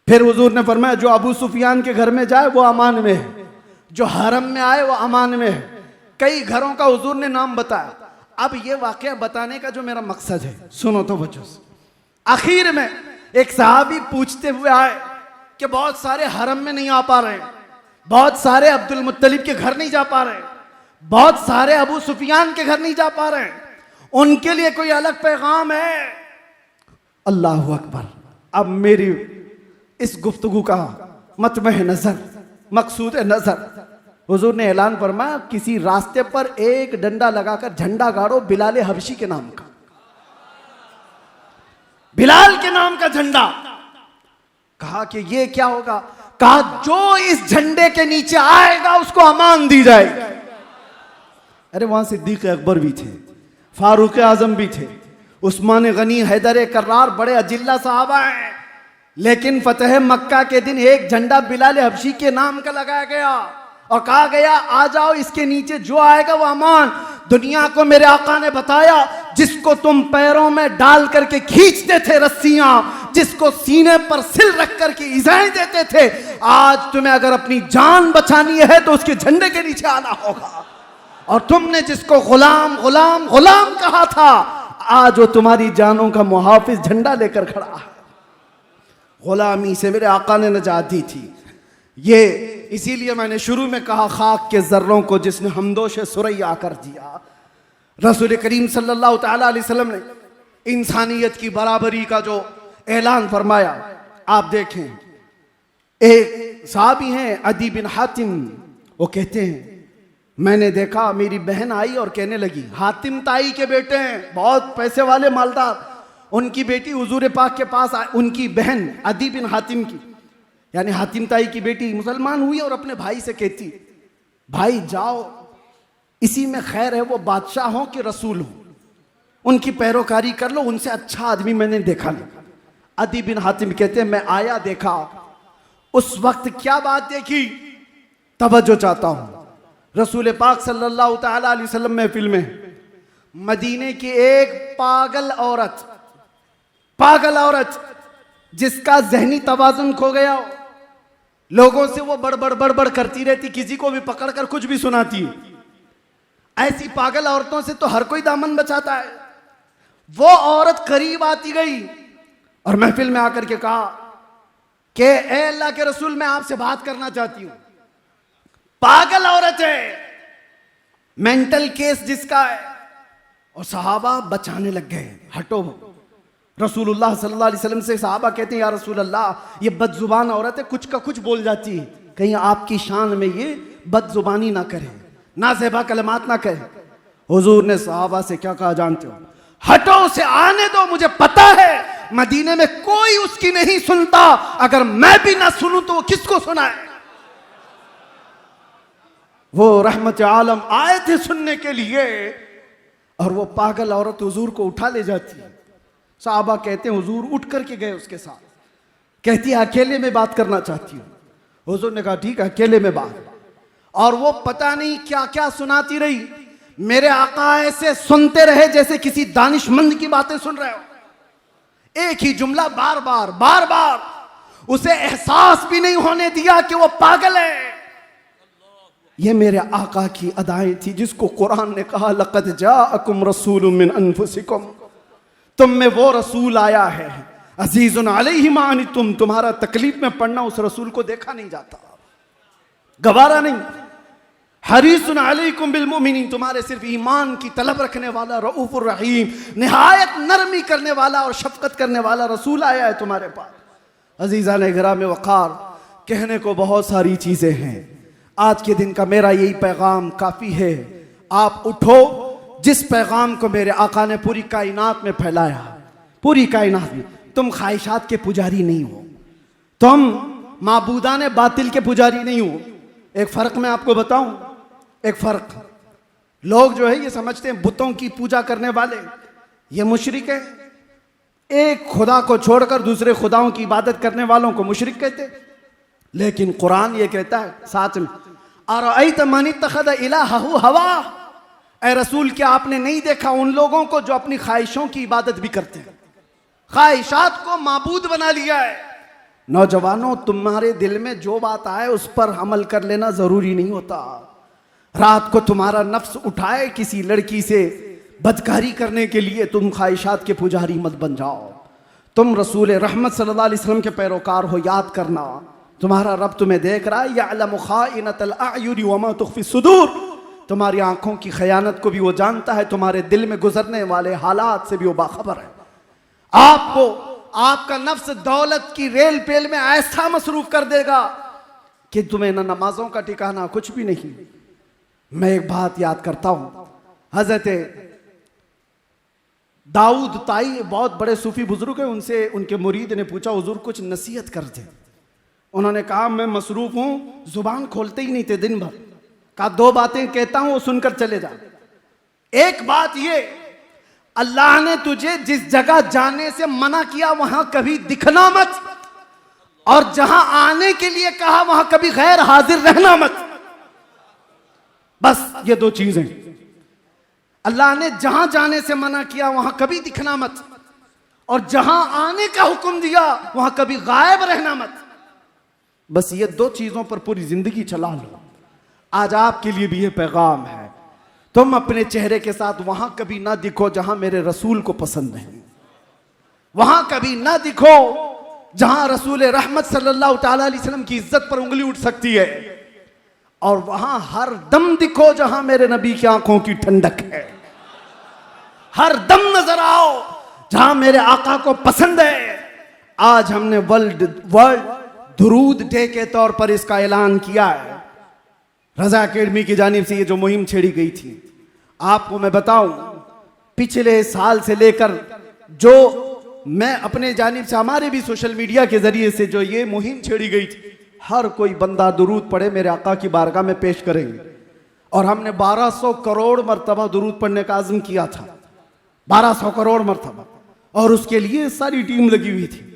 फिर हुजूर ने फरमाया जो अबू सुफियान के घर में जाए वो अमान में है, जो हरम में आए वो अमान में है। कई घरों का हुजूर ने नाम बताया। अब ये वाकया बताने का जो मेरा मकसद है, सुनो तो बच्चों। आखिर में एक सहाबी पूछते हुए आए कि बहुत सारे हरम में नहीं आ पा रहे, बहुत सारे अब्दुल मुत्तलिब के घर नहीं जा पा रहे, बहुत सारे अबू सुफियान के घर नहीं जा पा रहे, उनके लिए कोई अलग पैगाम है? अल्लाह अकबर। अब मेरी इस गुफ्तगू का मतमह नजर, मकसूद नजर, हुजूर ने ऐलान फरमाया किसी रास्ते पर एक डंडा लगाकर झंडा गाड़ो बिलाल हबशी के नाम का, बिलाल के नाम का झंडा। कहा कि ये क्या होगा? कहा जो इस झंडे के नीचे आएगा उसको अमान दी जाएगी। अरे वहां सिद्दीक अकबर भी थे, फारूक आजम भी थे, उस्मान गनी, हैदर कर्रार, बड़े अजिल्ला साहबा हैं। लेकिन फतेह मक्का के दिन एक झंडा बिलाल हबशी के नाम का लगाया गया और कहा गया आ जाओ, इसके नीचे जो आएगा वो अमान। दुनिया को मेरे आका ने बताया जिसको तुम पैरों में डाल करके खींचते थे रस्सियां, जिसको सीने पर सिल रख करके इज़ाएं देते थे, आज तुम्हें अगर अपनी जान बचानी है तो उसके झंडे के नीचे आना होगा। और तुमने जिसको गुलाम गुलाम गुलाम कहा था, आज वो तुम्हारी जानों का मुहाफिज झंडा लेकर खड़ा है। गुलामी से मेरे आका ने नजात दी थी। ये इसीलिए मैंने शुरू में कहा खाक के जर्रों को जिसने हमदोश सुरैया कर दिया। रसूल करीम सल्लल्लाहु तआला अलैहि वसल्लम ने इंसानियत की बराबरी का जो ऐलान फरमाया, आप देखें। एक साहबी हैं अदी बिन हातिम, वो कहते हैं मैंने देखा मेरी बहन आई और कहने लगी, हातिम ताई के बेटे हैं, बहुत पैसे वाले मालदार, उनकी बेटी हुजूर पाक के पास आई, उनकी बहन अदी बिन हातिम की, यानी हातिम ताई की बेटी मुसलमान हुई और अपने भाई से कहती, भाई जाओ, इसी में खैर है, वो बादशाह हो कि रसूल हो, उनकी पैरोकारी कर लो, उनसे अच्छा आदमी मैंने देखा नहीं। अदी बिन हातिम कहते हैं मैं आया, देखा, उस वक्त क्या बात देखी तवज्जो चाहता हूं। रसूल पाक सल्लल्लाहु तआला अलैहि वसल्लम महफिल में मदीने की एक पागल औरत जिसका जहनी तवाजुन खो गया हो, लोगों से वो बड़बड़ करती रहती, किसी को भी पकड़कर कुछ भी सुनाती। ऐसी पागल औरतों से तो हर कोई दामन बचाता है। वो औरत करीब आती गई और महफिल में आकर के कहा कि ए अल्लाह के रसूल, मैं आपसे बात करना चाहती हूं। पागल औरत है, मेंटल केस जिसका है। और सहाबा बचाने लग गए, हटो। रसूलुल्लाह सल्लल्लाहु अलैहि वसल्लम से सहाबा कहते हैं, या रसूल अल्लाह, ये बदजुबान औरत है, कुछ का कुछ बोल जाती है, कहीं आपकी शान में ये बदजुबानी ना करे, नाज़ेबा कलमात ना कहे। हुजूर ने सहाबा से क्या कहा जानते हो? हटो, उसे आने दो, मुझे पता है मदीने में कोई उसकी नहीं सुनता, अगर मैं भी ना सुनूं तो वो किसको सुनाए। वो रहमत आलम आए थे सुनने के लिए, और वो पागल औरत हुजूर को उठा ले जाती है। साहबा कहते हैं हुजूर उठ करके गए उसके साथ, कहती है अकेले में बात करना चाहती हूँ। हुजूर ने कहा ठीक है, अकेले में बात। और वो पता नहीं क्या क्या सुनाती रही। मेरे आका ऐसे सुनते रहे जैसे किसी दानिशमंद की बातें सुन रहे हो। एक ही जुमला बार बार, उसे एहसास भी नहीं होने दिया कि वो पागल है। ये मेरे आका की अदाएं थी, जिसको कुरान ने कहा लक़द जाअकुम रसूलुम मिन अनफुसिकुम, तुम में वो रसूल आया है, अजीजुन अलैहि मा अनितुम, तुम्हारा तकलीफ में पड़ना उस रसूल को देखा नहीं जाता, गवारा नहीं। हरीसुन अलैकुम बिल मुमिनीन, तुम्हारे सिर्फ ईमान की तलब रखने वाला, रऊफुर रहीम, निहायत नरमी करने वाला और शफकत करने वाला रसूल आया है तुम्हारे पास। अजीज़ान इकराम वक़ार, कहने को बहुत सारी चीज़ें हैं। आज के दिन का मेरा यही पैगाम काफ़ी है। आप उठो, जिस पैगाम को मेरे आका ने पूरी कायनात में फैलाया, पूरी कायनात में। तुम ख्वाहिशात के पुजारी नहीं हो, तुम माबूदाने बातिल के पुजारी नहीं हो। एक फ़र्क मैं आपको बताऊं, एक फ़र्क। लोग जो है ये समझते हैं बुतों की पूजा करने वाले ये मुशरिक है। एक खुदा को छोड़कर दूसरे खुदाओं की इबादत करने वालों को मुशरिक कहते हैं। लेकिन कुरान ये कहता है साथ में, अरअयत मन इत्तखज़ इलाहहु हवा, ए रसूल क्या आपने नहीं देखा उन लोगों को जो अपनी ख्वाहिशों की इबादत भी करते हैं, ख्वाहिशात को माबूद बना लिया है। नौजवानों, तुम्हारे दिल में जो बात आए उस पर अमल कर लेना जरूरी नहीं होता। रात को तुम्हारा नफ्स उठाए किसी लड़की से बदकारी करने के लिए, तुम ख्वाहिशात के पुजारी मत बन जाओ। तुम रसूल रहमत सल्लल्लाहु अलैहि वसल्लम के पैरोकार हो। याद करना, तुम्हारा रब तुम्हें देख रहा है। यअलमु खाइनतल अयुनि वमा तुख्फी सुदूर, तुम्हारी आंखों की खयानत को भी वो जानता है, तुम्हारे दिल में गुजरने वाले हालात से भी वो बाखबर है। आपको आपका नफ्स दौलत की रेल पेल में ऐसा मसरूफ कर देगा कि तुम्हें न नमाजों का ठिकाना कुछ भी नहीं। मैं एक बात याद करता हूं, हजरत दाऊद ताई बहुत बड़े सूफी बुजुर्ग हैं, उनसे उनके मुरीद ने पूछा हुजूर कुछ नसीहत कर दे। उन्होंने कहा मैं मसरूफ हूं, जुबान खोलते ही नहीं थे दिन भर। कहा दो बातें कहता हूं वो सुनकर चले जा। एक बात ये, अल्लाह ने तुझे जिस जगह जाने से मना किया वहां कभी दिखना मत, और जहां आने के लिए कहा वहां कभी गैर हाजिर रहना मत। बस ये दो चीजें। अल्लाह ने जहां जाने से मना किया वहां कभी दिखना मत, और जहां आने का हुक्म दिया वहां कभी गायब रहना मत। बस ये दो चीजों पर पूरी जिंदगी चला लो। आज आपके लिए भी ये पैगाम है, तुम अपने चेहरे के साथ वहां कभी ना दिखो जहां मेरे रसूल को पसंद नहीं, वहां कभी ना दिखो जहां रसूल रहमत सल्लल्लाहु तआला अलैहि वसल्लम की इज्जत पर उंगली उठ सकती है, और वहां हर दम दिखो जहां मेरे नबी की आंखों की ठंडक है। हर दम नजर आओ जहां मेरे आका को पसंद है। आज हमने वर्ल्ड दुरूद डे के तौर पर इसका ऐलान किया है। रजा अकेडमी की जानिब से ये जो मुहिम छेड़ी गई थी, आपको मैं बताऊं, पिछले साल से लेकर जो मैं अपने जानिब से, हमारे भी सोशल मीडिया के जरिए से जो ये मुहिम छेड़ी गई थी, हर कोई बंदा दुरूद पढ़े मेरे आका की बारगाह में पेश करेंगे। और हमने 1200 करोड़ मरतबा दुरूद पढ़ने का आज़म किया था, 1200 करोड़ मरतबा, और उसके लिए सारी टीम लगी हुई थी।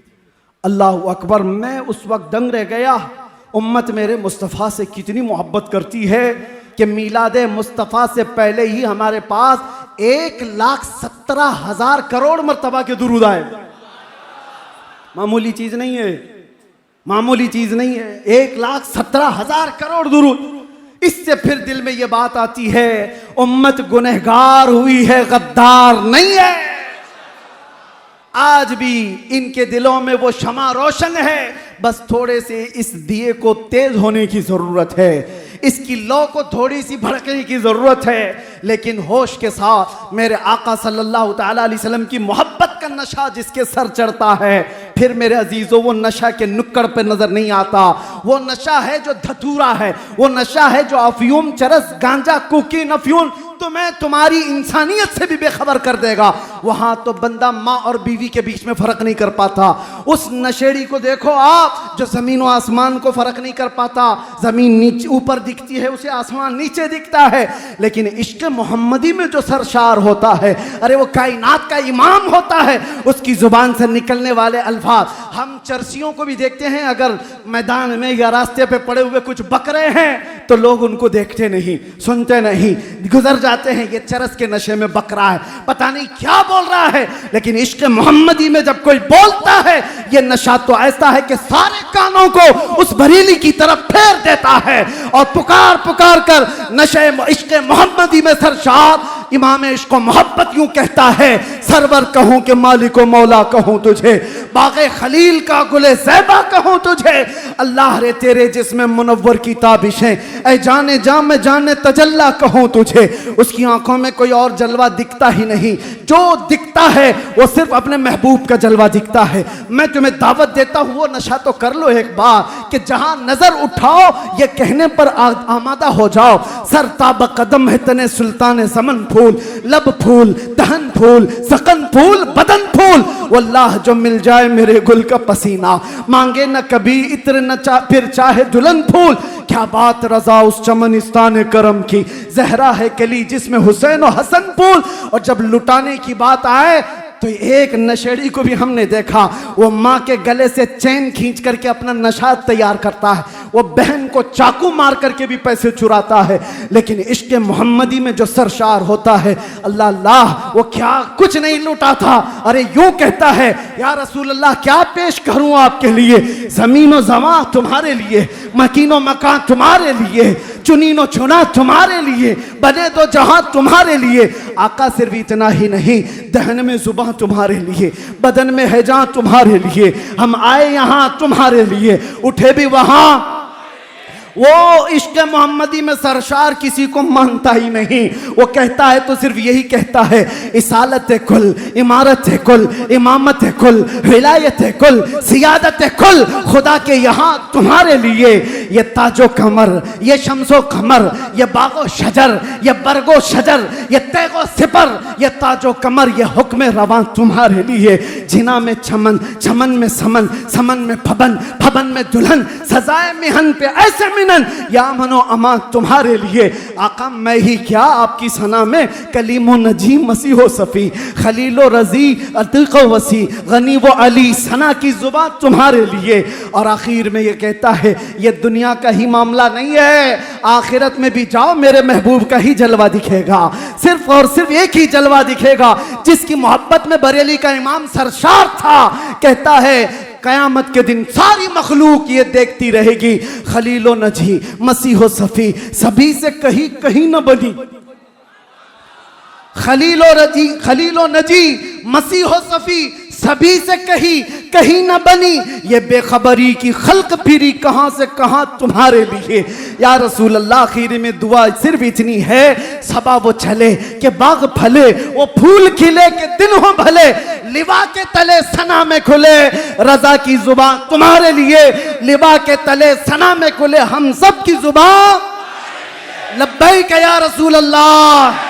अल्लाह अकबर, मैं उस वक्त दंग रह गया। उम्मत मेरे मुस्तफ़ा से कितनी मोहब्बत करती है कि मीलादे मुस्तफ़ा से पहले ही हमारे पास 1,17,000 करोड़ मर्तबा के दुरूद आए। मामूली चीज नहीं है, मामूली चीज नहीं है। 1,17,000 करोड़ दुरूद। इससे फिर दिल में यह बात आती है, उम्मत गुनहगार हुई है, गद्दार नहीं है। आज भी इनके दिलों में वो शमा रोशन है, बस थोड़े से इस दिए को तेज होने की जरूरत है, इसकी लौ को थोड़ी सी भड़कने की जरूरत है। लेकिन होश के साथ मेरे आका सल्लल्लाहु तआला अलैहि वसल्लम की मोहब्बत का नशा जिसके सर चढ़ता है, फिर मेरे अजीजों वो नशा के नुक्कड़ पे नजर नहीं आता। वो नशा है जो धतूरा है, वो नशा है जो अफयूम, चरस, गांजा, कोकीन, अफयूम तुम्हें तुम्हारी इंसानियत से भी बेखबर कर देगा। वहां तो बंदा माँ और बीवी के बीच में फर्क नहीं कर पाता। उस नशेड़ी को देखो आप जो जमीन और आसमान को फर्क नहीं कर पाता। जमीन नीचे ऊपर दिखती है, उसे आसमान नीचे दिखता है। लेकिन इश्क मोहम्मदी में जो सरशार होता है, अरे वो कायनात का इमाम होता है। उसकी जुबान से निकलने वाले अल्फाज, हम चरसियों को भी देखते हैं, अगर मैदान में या रास्ते पे पड़े हुए कुछ बकरे हैं तो लोग उनको देखते नहीं, सुनते नहीं, गुजर जाते हैं, ये चरस के नशे में बकरा है, पता नहीं क्या बोल रहा है। लेकिन इश्क मोहम्मदी में जब कोई बोलता है, ये नशा तो ऐसा है कि सारे कानों को उस बरेली की तरफ फेर देता है और पुकार पुकार कर नशे इश्क मोहम्मदी में सरशार इमाम इश्क मोहब्बत यूं कहता है, सरवर कहूं कि मालिको मौला कहूं तुझे, बागे खलील का गुले ज़ैबा कहूं तुझे, अल्लाह रे तेरे जिसमें मुनव्वर की ताबिशें, ऐ जाने जा मैं जाने तजल्ला कहूं तुझे। उसकी आंखों में कोई और जलवा दिखता ही नहीं, जो दिखता है वो सिर्फ अपने महबूब का जलवा दिखता है। मैं तुम्हें दावत देता हूं, वो नशा तो कर लो एक बार कि जहां नजर उठाओ ये कहने पर आमादा हो जाओ, सर ताब कदम है तने सुल्तान समन फूल, लब फूल, दहन फूल, सकन फूल, बदन फूल, वल्लाह जो मिल जाए मेरे गुल का पसीना, मांगे न कभी इत्र न फिर चाहे दुल्हन फूल। क्या बात रजा उस चमनिस्तान करम की, जहरा है कली जिसमें हुसैन और हसन फूल। और जब लुटाने की बात आए तो एक नशेड़ी को भी हमने देखा, वो माँ के गले से चैन खींच करके अपना नशा तैयार करता है, वो बहन को चाकू मार करके भी पैसे चुराता है। लेकिन इश्क मोहम्मदी में जो सरशार होता है, अल्लाह अल्लाह, वो क्या कुछ नहीं लूटा था। अरे यूं कहता है, या रसूल अल्लाह क्या पेश करूं आपके लिए, जमीनो जमा तुम्हारे लिए, मकीनो मकान तुम्हारे लिए, चुनीनो चुना तुम्हारे लिए, बने दो जहां तुम्हारे लिए। आका सिर्फ इतना ही नहीं, दहन में जुबान तुम्हारे लिए, बदन में है जान तुम्हारे लिए, हम आए यहां तुम्हारे लिए, उठे भी वहां। वो इश्क मोहम्मदी में सरशार किसी को मानता ही नहीं। वो कहता है तो सिर्फ यही कहता है, इसालत कुल, इमारत कुल, इमामत कुल, विलायत कुल, सियादत कुल, खुदा के यहाँ तुम्हारे लिए। ये ताजो कमर, ये शम्सो कमर, ये बागो शजर, ये बरगो शजर, ये तैगो सिपर, ये ताजो कमर, ये हुक्म रवां तुम्हारे लिए। जिना में चमन, चमन में समन, समन में फबन, फबन में दुल्हन, सजाए मिहन पे ऐसे या मनो अमा तुम्हारे लिए। आका मैं ही क्या आपकी सना में, कलीमो नजी मसीहो सफी, खलीलो रजी अतीको वसी, गनी वो अली, सना की जुबान तुम्हारे लिए। और आखिर में ये कहता है, ये दुनिया का ही मामला नहीं है, आखिरत में भी जाओ मेरे महबूब का ही जलवा दिखेगा। सिर्फ और सिर्फ एक ही जलवा दिखेगा जिसकी मोहब्बत में बरेली का इमाम सरशार था। कहता है कयामत के दिन सारी मखलूक ये देखती रहेगी, खलीलो नजी मसीहो सफी, सभी से कहीं कहीं न बनी, खलीलो नजी मसीहो सफी, सभी से कहीं कहीं न बनी। ये बेखबरी की खल्क फिरी कहां से कहां तुम्हारे लिए। या रसूल अल्लाह आखिर में दुआ सिर्फ इतनी है, सबा वो चले कि बाग फले, वो फूल खिले के दिन हो भले, लिबा के तले सना में खुले, रजा की जुबान तुम्हारे लिए, लिबा के तले सना में खुले, हम सब की जुबान लब्बैक या रसूल अल्लाह।